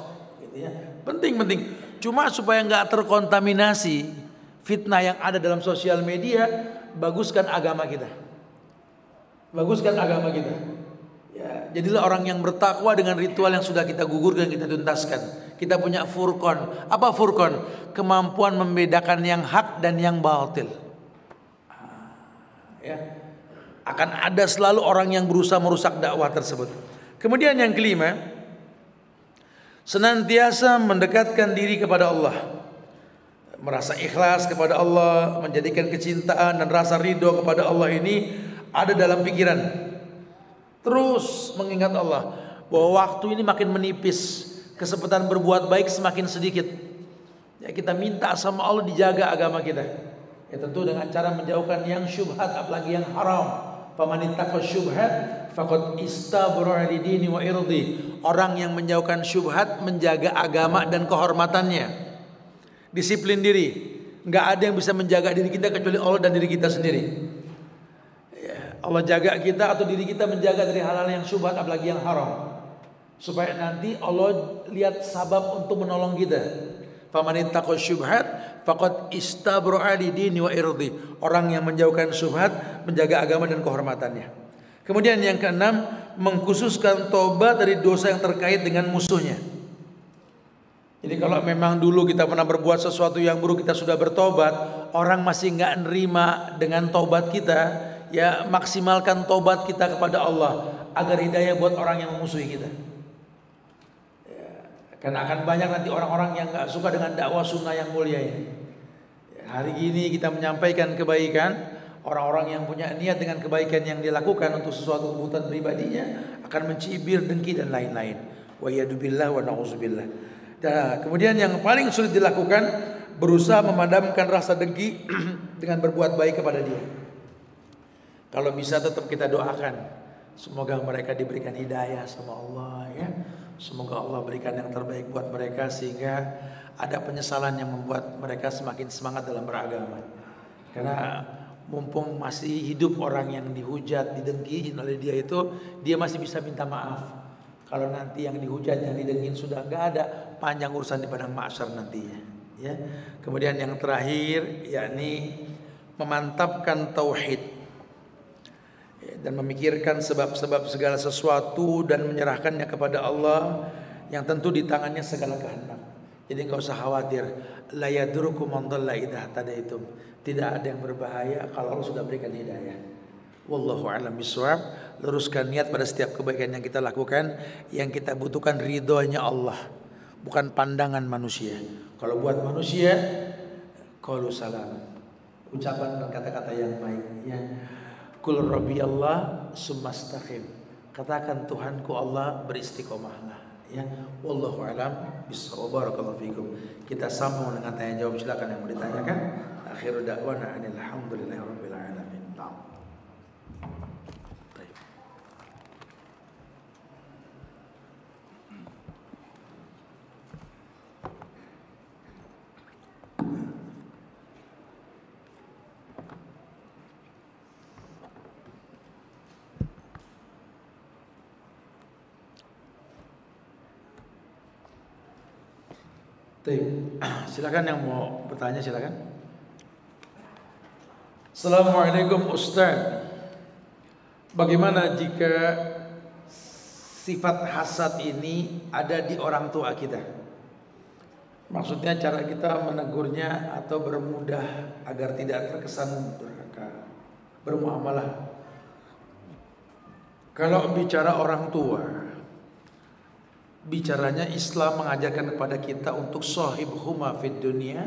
gitu ya. Penting. Cuma supaya nggak terkontaminasi fitnah yang ada dalam sosial media, baguskan agama kita. Ya, jadilah orang yang bertakwa dengan ritual yang sudah kita gugurkan, kita tuntaskan. Kita punya furqan. Apa furqan? Kemampuan membedakan yang hak dan yang batil. Ya. Akan ada selalu orang yang berusaha merusak dakwah tersebut. Kemudian yang kelima, senantiasa mendekatkan diri kepada Allah. merasa ikhlas kepada Allah, menjadikan kecintaan dan rasa ridho kepada Allah ini ada dalam pikiran. Terus mengingat Allah, bahwa waktu ini makin menipis, kesempatan berbuat baik semakin sedikit. Ya, kita minta sama Allah dijaga agama kita. Ya, tentu dengan cara menjauhkan yang syubhat, apalagi yang haram. Famanittaqo syubhat faqad istabra'a lidini wa irdi. Orang yang menjauhkan syubhat menjaga agama dan kehormatannya. Disiplin diri. Enggak ada yang bisa menjaga diri kita kecuali Allah dan diri kita sendiri. Ya, Allah jaga kita atau diri kita menjaga dari hal-hal yang syubhat, apalagi yang haram. Supaya nanti Allah lihat sabab untuk menolong kita. Famanittaqo syubhat faqad istabra'a lidini wa irdi. Orang yang menjauhkan syubhat menjaga agama dan kehormatannya. Kemudian yang keenam, mengkhususkan tobat dari dosa yang terkait dengan musuhnya. Jadi kalau memang dulu kita pernah berbuat sesuatu yang buruk, kita sudah bertobat, orang masih nggak nerima dengan tobat kita, ya maksimalkan tobat kita kepada Allah agar hidayah buat orang yang memusuhi kita. Karena akan banyak nanti orang-orang yang gak suka dengan dakwah sunnah yang mulia ini. Hari ini kita menyampaikan kebaikan, orang-orang yang punya niat dengan kebaikan yang dilakukan untuk sesuatu kebutuhan pribadinya akan mencibir, dengki dan lain-lain. Wa yadubillah wa na'udzubillah. Nah, kemudian yang paling sulit dilakukan, berusaha memadamkan rasa dengki dengan berbuat baik kepada dia. Kalau bisa tetap kita doakan, semoga mereka diberikan hidayah sama Allah, ya. Semoga Allah berikan yang terbaik buat mereka sehingga ada penyesalan yang membuat mereka semakin semangat dalam beragama. Karena mumpung masih hidup orang yang dihujat, didengki oleh dia itu, dia masih bisa minta maaf. Kalau nanti yang dihujat, yang didengkin sudah enggak ada, panjang urusan di padang mahsyar nantinya. Ya. Kemudian yang terakhir, yakni memantapkan tauhid dan memikirkan sebab-sebab segala sesuatu dan menyerahkannya kepada Allah yang tentu di tangannya segala kehendak. Jadi enggak usah khawatir. La yadurukum man dhalla idza tadaitum. Tidak ada yang berbahaya kalau Allah sudah berikan hidayah. Wallahu a'lam bishawab. Luruskan niat pada setiap kebaikan yang kita lakukan. Yang kita butuhkan ridhonya Allah, bukan pandangan manusia. Kalau buat manusia, qaulu salam, ucapan dan kata-kata yang baik, ya. Qul rabbi Allah sumastaqim. Katakan Tuhanku Allah, beristiqomahlah, ya. Wallahu a'lam bishawab. Barakallahu fikum. Kita sambung dengan tanya jawab, silakan yang mau ditanyakan. Akhiru da'wana alhamdulillahirabbil alamin. Silakan yang mau bertanya, silakan. Assalamualaikum Ustaz. Bagaimana jika sifat hasad ini ada di orang tua kita? Maksudnya cara kita menegurnya atau bermudah agar tidak terkesan durhaka, bermuamalah. Kalau bicara orang tua, bicaranya Islam mengajarkan kepada kita untuk shahibhuma fid dunya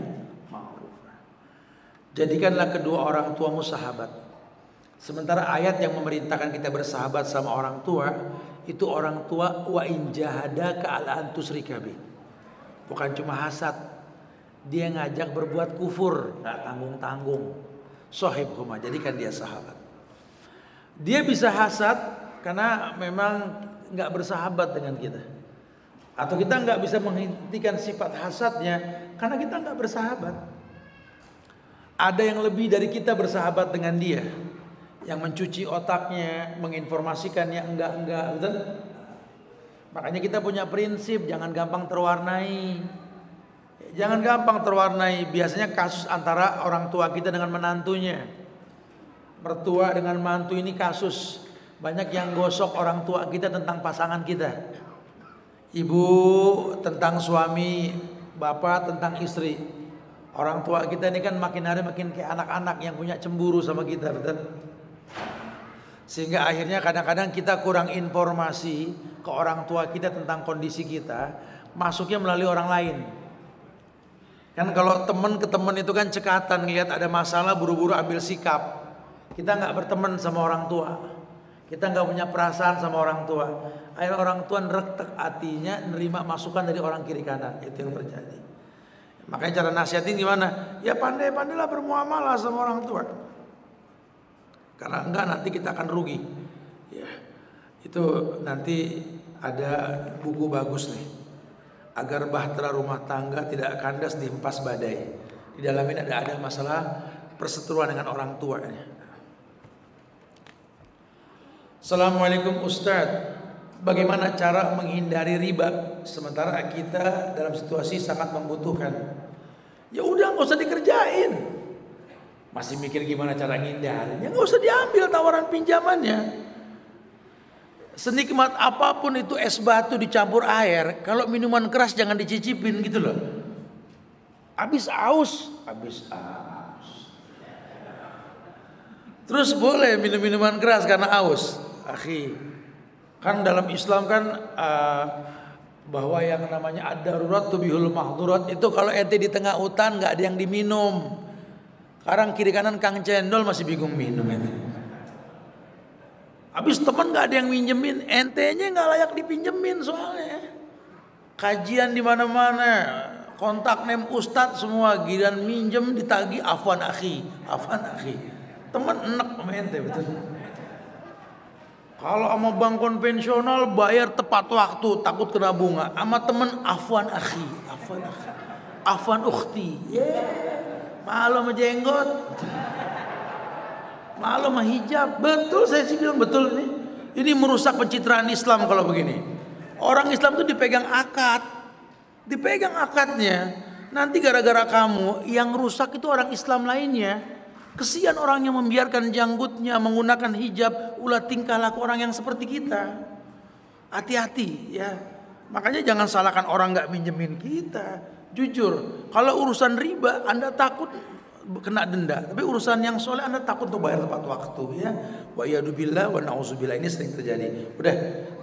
ma'ruf. Jadikanlah kedua orang tuamu sahabat. Sementara ayat yang memerintahkan kita bersahabat sama orang tua itu orang tua wa in jahadaka ala an tusyrika bi. Bukan cuma hasad, dia ngajak berbuat kufur, enggak tanggung-tanggung. Shahibhuma, jadikan dia sahabat. Dia bisa hasad karena memang enggak bersahabat dengan kita. Atau kita nggak bisa menghentikan sifat hasadnya karena kita nggak bersahabat. Ada yang lebih dari kita bersahabat dengan dia, yang mencuci otaknya, menginformasikannya enggak, betul? Makanya kita punya prinsip, jangan gampang terwarnai. Jangan gampang terwarnai. Biasanya kasus antara orang tua kita dengan menantunya, mertua dengan mantu, ini kasus. Banyak yang gosok orang tua kita tentang pasangan kita. Ibu tentang suami, bapak tentang istri. Orang tua kita ini kan makin hari makin kayak anak-anak yang punya cemburu sama kita, betul? Sehingga akhirnya kadang-kadang kita kurang informasi ke orang tua kita tentang kondisi kita, masuknya melalui orang lain. Kan kalau teman ke teman itu kan cekatan, lihat ada masalah buru-buru ambil sikap. Kita nggak berteman sama orang tua, kita nggak punya perasaan sama orang tua. Akhirnya orang tua nerektek hatinya, nerima masukan dari orang kiri kanan. Itu yang terjadi. Makanya cara nasihatin gimana? Ya pandai-pandailah bermuamalah sama orang tua. Karena enggak nanti kita akan rugi. Ya, itu nanti ada buku bagus nih. Agar bahtera rumah tangga tidak kandas dihempas badai. Di dalamnya ada masalah perseteruan dengan orang tuanya. Assalamualaikum Ustadz. Bagaimana cara menghindari riba sementara kita dalam situasi sangat membutuhkan? Ya udah nggak usah dikerjain. Masih mikir gimana cara ngindarinya? Nggak usah diambil tawaran pinjamannya. Senikmat apapun itu es batu dicampur air, kalau minuman keras jangan dicicipin gitu loh. Habis aus. Terus boleh minum minuman keras karena aus, akhi. Kan dalam Islam kan bahwa yang namanya ad-darurat tubihul mahdurat, itu kalau ente di tengah hutan nggak ada yang diminum. Sekarang kiri kanan Kang Cendol masih bingung minum ente. Habis teman nggak ada yang minjemin, entenya nggak layak dipinjemin soalnya. Kajian di mana-mana, kontak nem ustadz semua, giliran minjem ditagih afwan akhi. Teman enak sama ente betul. Kalau sama bank konvensional bayar tepat waktu, takut kena bunga. Sama temen afwan akhi, afwan ukhti. Malu sama jenggot, malu sama hijab. Betul, saya sih bilang betul ini. Ini merusak pencitraan Islam kalau begini. Orang Islam itu dipegang akadnya. Nanti gara-gara kamu yang rusak itu orang Islam lainnya. Kesian orang yang membiarkan janggutnya menggunakan hijab, ulah tingkah laku orang yang seperti kita. Hati-hati ya. Makanya jangan salahkan orang nggak minjemin kita. Jujur, kalau urusan riba Anda takut kena denda, tapi urusan yang soleh Anda takut untuk bayar tepat waktu ya. Wa yadubillah wa na'udzubillah, ini sering terjadi. Udah,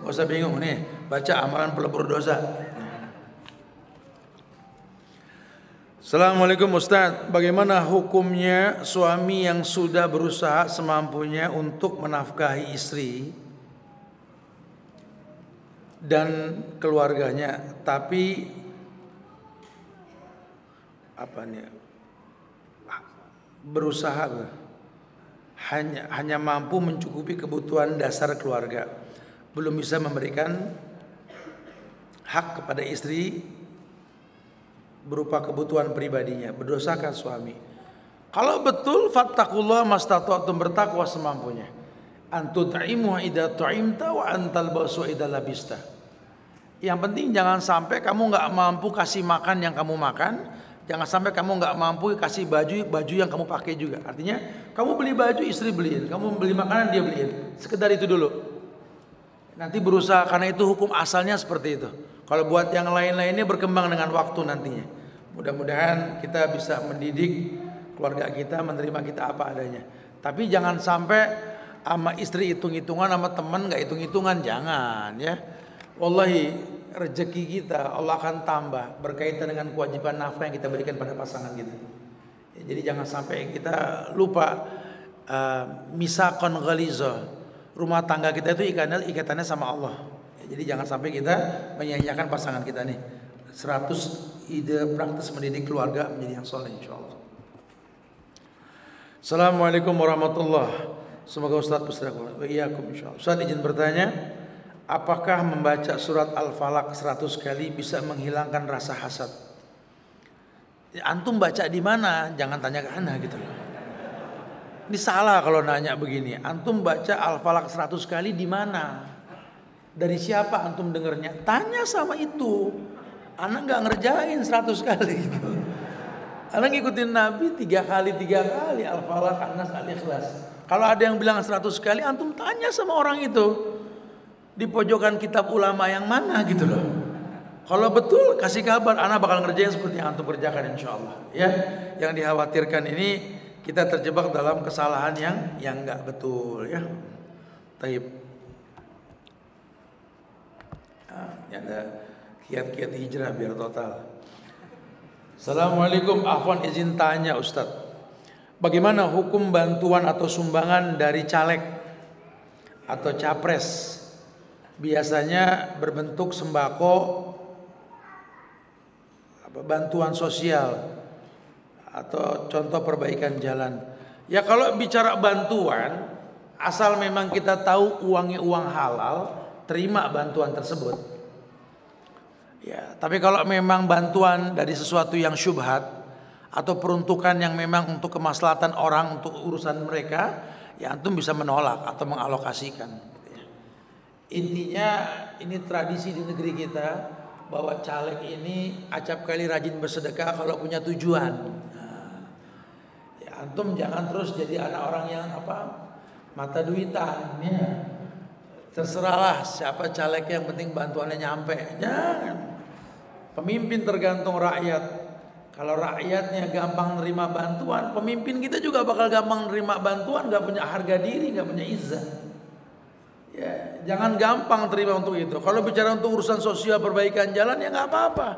nggak usah bingung nih, baca amalan pelebur dosa. Assalamualaikum Ustaz, bagaimana hukumnya suami yang sudah berusaha semampunya untuk menafkahi istri dan keluarganya, tapi berusaha hanya mampu mencukupi kebutuhan dasar keluarga, belum bisa memberikan hak kepada istri berupa kebutuhan pribadinya, berdosakah suami? Kalau betul fattaqullaha mastata'tum, bertakwa semampunya. Antut'imu idza tu'imta wa antal basu idza labista. Yang penting jangan sampai kamu enggak mampu kasih makan yang kamu makan, jangan sampai kamu enggak mampu kasih baju yang kamu pakai juga. Artinya kamu beli baju istri beliin, kamu beli makanan dia beliin. Sekedar itu dulu. Nanti berusaha, karena itu hukum asalnya seperti itu. Kalau buat yang lain-lainnya berkembang dengan waktu nantinya. Mudah-mudahan kita bisa mendidik keluarga kita, menerima kita apa adanya. Tapi jangan sampai sama istri hitung-hitungan, sama teman nggak hitung-hitungan, jangan ya. Wallahi rezeki kita Allah akan tambah berkaitan dengan kewajiban nafkah yang kita berikan pada pasangan kita. Ya, jadi jangan sampai kita lupa misaqan ghaliza. Rumah tangga kita itu ikatannya sama Allah. Jadi jangan sampai kita menyia-nyiakan pasangan kita nih. 100 ide praktis mendidik keluarga menjadi yang soleh insyaallah. Assalamualaikum warahmatullahi. Semoga Ustaz bersedekah wa iyyakum insyaallah. Ustaz izin bertanya, apakah membaca surat Al-Falaq 100 kali bisa menghilangkan rasa hasad? Antum baca di mana? Jangan tanya ke ana gitu loh. Ini salah kalau nanya begini. Antum baca Al-Falaq 100 kali di mana? Dari siapa antum dengernya? Tanya sama itu. Anak nggak ngerjain 100 kali gitu. Anak ngikutin Nabi 3 kali Al-Falaq, An-Nas, Al-Ikhlas. Kalau ada yang bilang 100 kali, antum tanya sama orang itu. Di pojokan kitab ulama yang mana gitu loh. Kalau betul kasih kabar, anak bakal ngerjain seperti yang antum kerjakan insyaallah. Ya, yang dikhawatirkan ini kita terjebak dalam kesalahan yang nggak betul ya. Taib. Ada kiat-kiat hijrah biar total. Assalamualaikum, Afwan izin tanya Ustadz, bagaimana hukum bantuan atau sumbangan dari caleg atau capres? Biasanya berbentuk sembako, bantuan sosial, atau contoh perbaikan jalan. Ya kalau bicara bantuan, asal memang kita tahu uangnya uang halal, terima bantuan tersebut. Ya, tapi kalau memang bantuan dari sesuatu yang syubhat atau peruntukan yang memang untuk kemaslahatan orang, untuk urusan mereka, ya antum bisa menolak atau mengalokasikan. Intinya ini tradisi di negeri kita bahwa caleg ini acap kali rajin bersedekah kalau punya tujuan. Nah, ya antum jangan terus jadi anak orang yang mata duitan. Ya. Terserahlah siapa caleg, yang penting bantuannya nyampe. Jangan. Pemimpin tergantung rakyat. Kalau rakyatnya gampang nerima bantuan, pemimpin kita juga bakal gampang nerima bantuan, gak punya harga diri, gak punya izzah. Ya, jangan gampang terima untuk itu. Kalau bicara untuk urusan sosial, perbaikan jalan, ya gak apa-apa.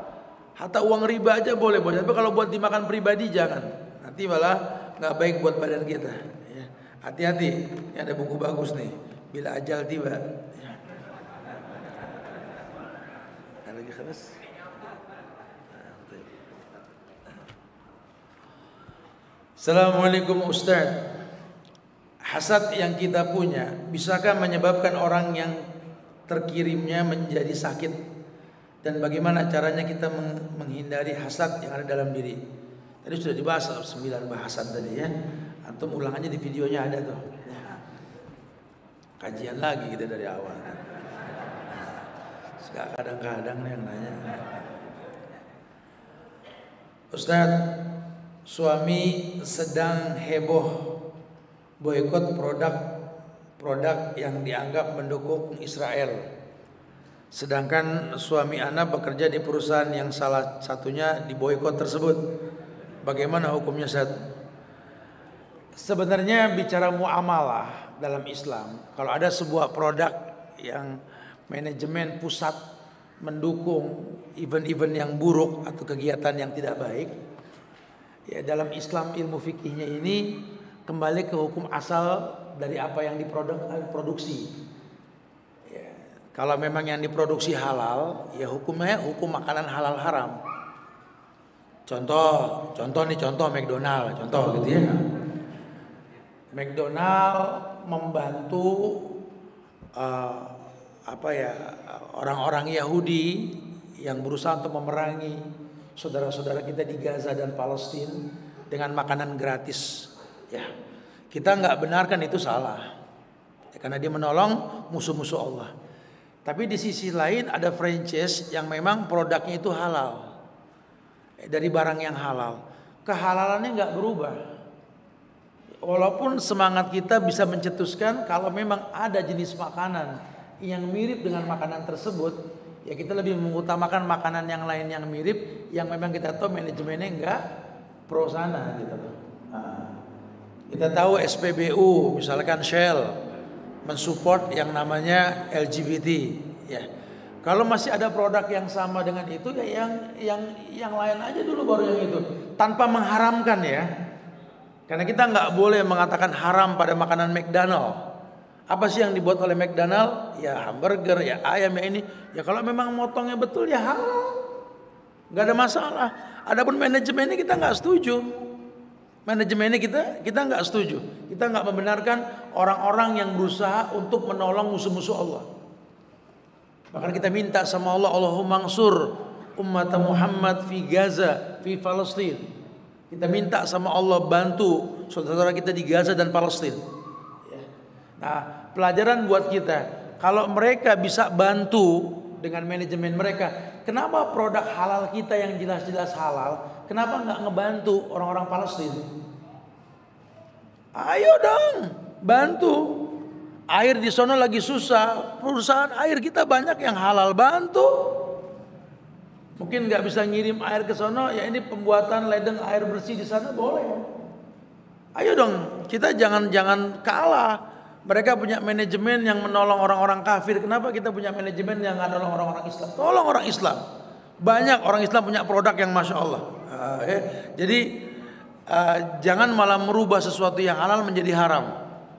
Hatta uang riba aja boleh. Tapi kalau buat dimakan pribadi jangan. Nanti malah gak baik buat badan kita. Ya. Hati-hati, ini ada buku bagus nih. Bila ajal tiba. Ya. Lagi keras. Assalamualaikum Ustaz. Hasad yang kita punya bisakah menyebabkan orang yang terkirimnya menjadi sakit? Dan bagaimana caranya kita menghindari hasad yang ada dalam diri? Tadi sudah dibahas 9 bahasan tadi ya. Antum ulang aja di videonya ada tuh. Kajian lagi kita dari awal. Kadang-kadang yang nanya, Ustaz, suami sedang heboh boikot produk yang dianggap mendukung Israel. Sedangkan suami ana bekerja di perusahaan yang salah satunya diboikot tersebut. Bagaimana hukumnya, Ustaz? Sebenarnya bicara muamalah dalam Islam, kalau ada sebuah produk yang manajemen pusat mendukung event-event yang buruk atau kegiatan yang tidak baik, ya dalam Islam ilmu fikihnya ini kembali ke hukum asal dari apa yang diproduksi. Ya, kalau memang yang diproduksi halal, ya hukumnya hukum makanan halal haram. Contoh McDonald, contoh gitu ya. McDonald membantu orang-orang Yahudi yang berusaha untuk memerangi saudara-saudara kita di Gaza dan Palestina dengan makanan gratis. Ya, kita nggak benarkan itu salah, ya, karena dia menolong musuh-musuh Allah. Tapi di sisi lain ada franchise yang memang produknya itu halal, dari barang yang halal. Kehalalannya nggak berubah. Walaupun semangat kita bisa mencetuskan kalau memang ada jenis makanan yang mirip dengan makanan tersebut, ya kita lebih mengutamakan makanan yang lain yang mirip, yang memang kita tahu manajemennya enggak pro sana gitu. Nah, kita tahu SPBU misalkan Shell mensupport yang namanya LGBT, ya. Kalau masih ada produk yang sama dengan itu, ya yang lain aja dulu baru yang itu, tanpa mengharamkan ya. Karena kita nggak boleh mengatakan haram pada makanan McDonald. Apa sih yang dibuat oleh McDonald? Ya hamburger, ya ayam, ya ini. Ya kalau memang motongnya betul ya halal, nggak ada masalah. Adapun manajemennya kita nggak setuju. Manajemennya kita nggak setuju. Kita nggak membenarkan orang-orang yang berusaha untuk menolong musuh-musuh Allah. Bahkan kita minta sama Allah, Allahumma ansur umat Muhammad fi Gaza, fi Palestina. Kita minta sama Allah bantu saudara-saudara kita di Gaza dan Palestina. Nah, pelajaran buat kita, kalau mereka bisa bantu dengan manajemen mereka, kenapa produk halal kita yang jelas-jelas halal, kenapa nggak ngebantu orang-orang Palestina? Ayo dong, bantu. Air di sono lagi susah, perusahaan air kita banyak yang halal, bantu. Mungkin nggak bisa ngirim air ke sono, ya ini pembuatan ledeng air bersih di sana boleh. Ayo dong, kita jangan kalah. Mereka punya manajemen yang menolong orang-orang kafir. Kenapa kita punya manajemen yang nggak nolong orang-orang Islam? Tolong orang Islam. Banyak orang Islam punya produk yang masya Allah. Jadi jangan malah merubah sesuatu yang halal menjadi haram.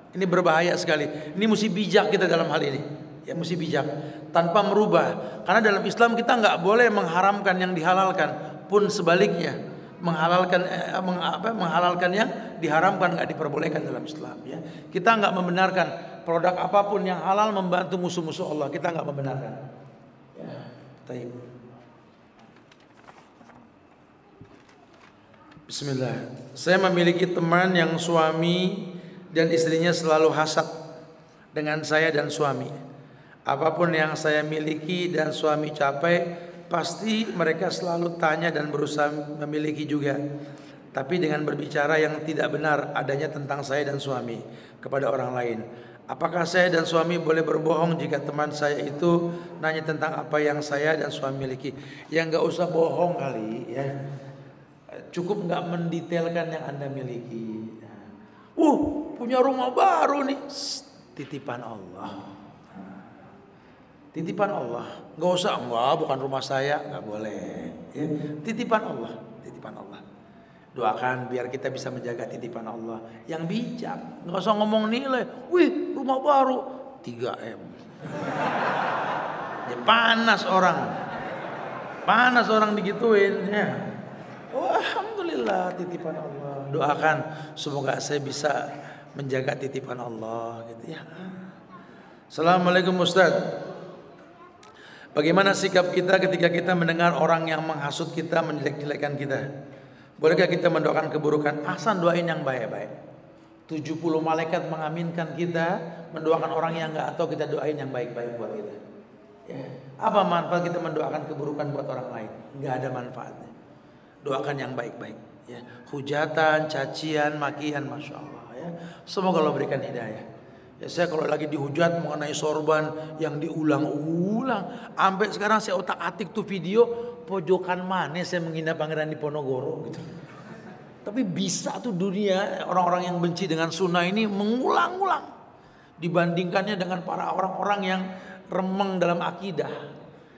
Ini berbahaya sekali. Ini mesti bijak kita dalam hal ini. Ya, mesti bijak tanpa merubah. Karena dalam Islam kita nggak boleh mengharamkan yang dihalalkan, pun sebaliknya menghalalkan yang diharamkan nggak diperbolehkan dalam Islam. Ya, kita nggak membenarkan produk apapun yang halal membantu musuh-musuh Allah. Kita nggak membenarkan. Ya, taib. Bismillah. Saya memiliki teman yang suami dan istrinya selalu hasad dengan saya dan suami. Apapun yang saya miliki dan suami capai, pasti mereka selalu tanya dan berusaha memiliki juga. Tapi dengan berbicara yang tidak benar adanya tentang saya dan suami kepada orang lain. Apakah saya dan suami boleh berbohong jika teman saya itu nanya tentang apa yang saya dan suami miliki? Ya nggak usah bohong kali ya. Cukup nggak mendetailkan yang Anda miliki. Punya rumah baru nih, titipan Allah. Titipan Allah, nggak usah, bukan rumah saya, nggak boleh. Ya. Titipan Allah, titipan Allah. Doakan biar kita bisa menjaga titipan Allah. Yang bijak, nggak usah ngomong nilai. Wih, rumah baru 3M. Ya, panas orang digituin. Ya. Alhamdulillah titipan Allah. Doakan semoga saya bisa menjaga titipan Allah. Gitu ya. Assalamualaikum Ustaz. Bagaimana sikap kita ketika kita mendengar orang yang menghasut kita, menjelek-jelekan kita? Bolehkah kita mendoakan keburukan? Ahsan, doain yang baik-baik. 70 malaikat mengaminkan kita, mendoakan orang yang enggak tahu, kita doain yang baik-baik buat kita. Ya. Apa manfaat kita mendoakan keburukan buat orang lain? Enggak ada manfaatnya. Doakan yang baik-baik. Ya. Hujatan, cacian, makian, masya Allah. Ya. Semoga Allah berikan hidayah. Ya, saya kalau lagi dihujat mengenai sorban yang diulang-ulang, sampai sekarang saya otak-atik tuh video pojokan mana saya menghina Pangeran Diponegoro gitu. Tapi bisa tuh dunia orang-orang yang benci dengan sunnah ini mengulang-ulang dibandingkannya dengan para orang-orang yang remeng dalam akidah.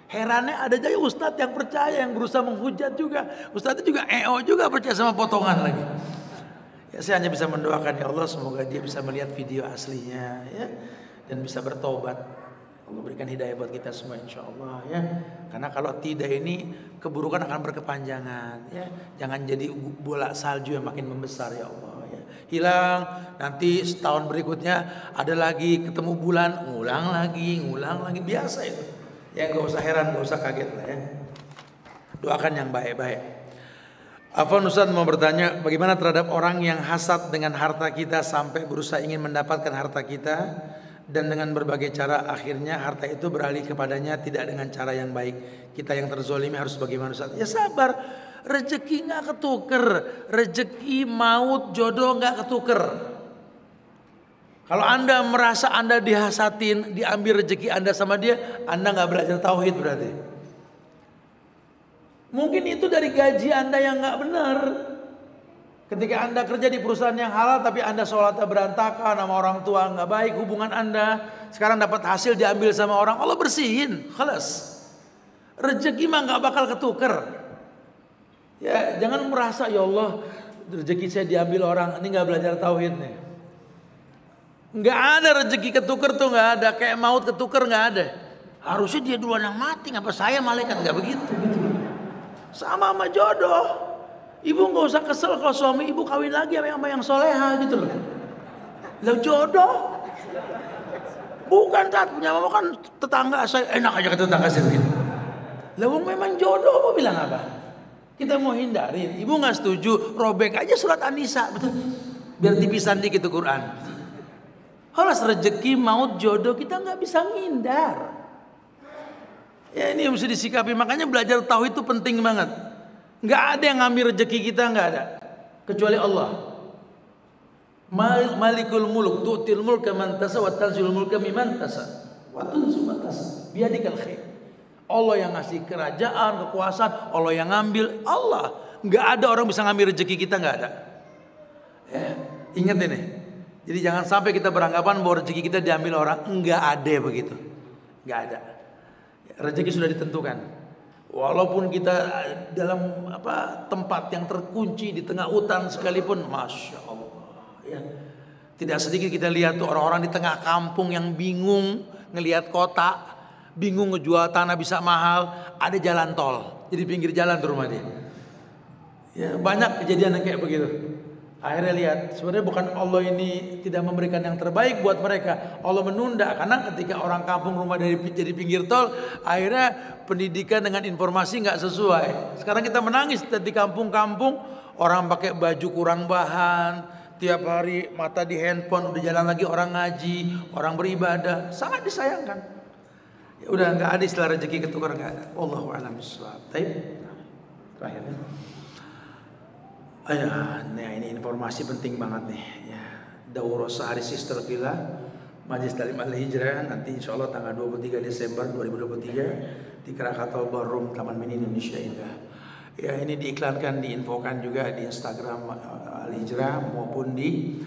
Herannya ada aja ustadz yang percaya, yang berusaha menghujat juga. Ustadznya juga juga percaya sama potongan lagi. Ya, saya hanya bisa mendoakan ya Allah semoga dia bisa melihat video aslinya ya dan bisa bertobat. Allah berikan hidayah buat kita semua insyaallah ya. Karena kalau tidak ini keburukan akan berkepanjangan ya. Jangan jadi bola salju yang makin membesar ya Allah ya. Hilang nanti setahun berikutnya ada lagi ketemu bulan ngulang lagi biasa itu. Ya enggak usah heran, enggak usah kaget lah ya. Doakan yang baik-baik. Afwan Ustaz mau bertanya, bagaimana terhadap orang yang hasad dengan harta kita sampai berusaha ingin mendapatkan harta kita dan dengan berbagai cara akhirnya harta itu beralih kepadanya tidak dengan cara yang baik. Kita yang terzolimi harus bagaimana Ustaz? Ya sabar, rezeki nggak ketuker, rezeki maut jodoh nggak ketuker. Kalau Anda merasa Anda dihasatin, diambil rezeki Anda sama dia, Anda nggak belajar tauhid berarti. Mungkin itu dari gaji Anda yang nggak benar. Ketika Anda kerja di perusahaan yang halal tapi Anda sholatnya berantakan, sama orang tua nggak baik hubungan Anda, sekarang dapat hasil diambil sama orang, Allah bersihin, khalas. Rezeki mah nggak bakal ketuker. Ya jangan merasa ya Allah rezeki saya diambil orang, ini nggak belajar tauhid nih. Nggak ada rezeki ketuker tuh, nggak ada. Kayak maut ketuker nggak ada. Harusnya dia duluan yang mati, ngapa saya malaikat? Nggak begitu. Gitu. Sama jodoh. Ibu nggak usah kesel kalau suami ibu kawin lagi sama yang soleha gitu loh. Lah jodoh. Bukan saat punya mama kan tetangga saya enak aja ke tetangga saya begitu. Lah memang jodoh mau bilang apa? Kita mau hindarin. Ibu nggak setuju, robek aja surat An-Nisa betul. Biar tipisan dikit itu Quran. Halas rezeki maut jodoh kita nggak bisa ngindar. Ya ini yang mesti disikapi. Makanya belajar tauhid itu penting banget. Nggak ada yang ngambil rezeki kita, nggak ada kecuali Allah. Malikul muluk tu'til mulka man tasa wa tanzilul mulka mimman tasa wa tunzu man tasa biadikal khair. Allah yang ngasih kerajaan, kekuasaan, Allah yang ngambil. Allah. Nggak ada orang bisa ngambil rezeki kita, nggak ada. Ya, ingat ini. Jadi jangan sampai kita beranggapan bahwa rezeki kita diambil orang. Nggak ada begitu. Nggak ada. Rezeki sudah ditentukan. Walaupun kita dalam tempat yang terkunci di tengah hutan sekalipun, masya Allah, ya. Tidak sedikit kita lihat tuh orang-orang di tengah kampung yang bingung ngelihat kota, bingung ngejual tanah bisa mahal, ada jalan tol, jadi pinggir jalan tuh rumah dia. Ya, banyak kejadian yang kayak begitu. Akhirnya lihat, sebenarnya bukan Allah ini tidak memberikan yang terbaik buat mereka. Allah menunda karena ketika orang kampung rumah dari jadi pinggir tol, akhirnya pendidikan dengan informasi nggak sesuai. Sekarang kita menangis di kampung-kampung, orang pakai baju kurang bahan, tiap hari mata di handphone, udah jalan lagi orang ngaji, orang beribadah, sangat disayangkan. Ya udah nggak ada istilah rezeki ketukar, nggak ada. Wallahu a'lam bishawab. Terakhir. Nah ini informasi penting banget nih ya. Daurah Sehari Sister Villa Majelis Taklim Al-Hijrah nanti insyaallah tanggal 23 Desember 2023 di Krakatau Ballroom Taman Mini Indonesia Indah. Ya ini diiklankan, diinfokan juga di Instagram Al-Hijrah maupun di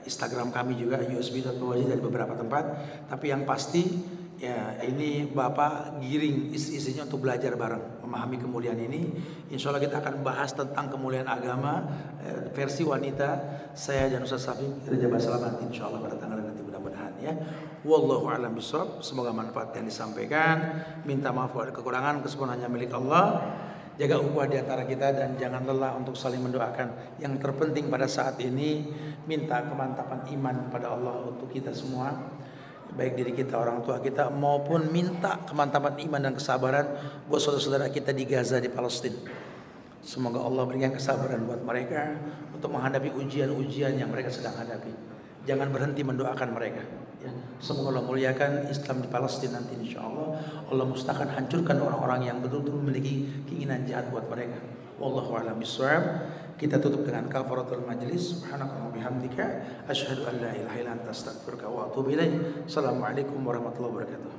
Instagram kami juga usb.bawajid dari beberapa tempat. Tapi yang pasti ya ini Bapak giring isi-isinya untuk belajar bareng, memahami kemuliaan ini. Insya Allah kita akan bahas tentang kemuliaan agama versi wanita, saya dan Ustaz Safi Raja Basalamat insya Allah pada tanggal nanti mudah-mudahan ya. Wallahu a'lam bishawab. Semoga manfaat yang disampaikan. Minta maaf kalau ada kekurangan, kesempurnaan milik Allah. Jaga ukhuwah di antara kita dan jangan lelah untuk saling mendoakan. Yang terpenting pada saat ini minta kemantapan iman kepada Allah untuk kita semua, baik diri kita, orang tua kita, maupun minta kemantapan iman dan kesabaran buat saudara-saudara kita di Gaza, di Palestina. Semoga Allah berikan kesabaran buat mereka untuk menghadapi ujian-ujian yang mereka sedang hadapi. Jangan berhenti mendoakan mereka ya. Semoga Allah muliakan Islam di Palestina nanti insya Allah. Allah mustahkan hancurkan orang-orang yang betul-betul memiliki keinginan jahat buat mereka. Wallahu a'lam bishawab. Kita tutup dengan kafaratul majlis. Subhanakallahumma bihamdika asyhadu an la ilaha illa anta astaghfiruka wa atubu ilaik. Assalamualaikum warahmatullahi wabarakatuh.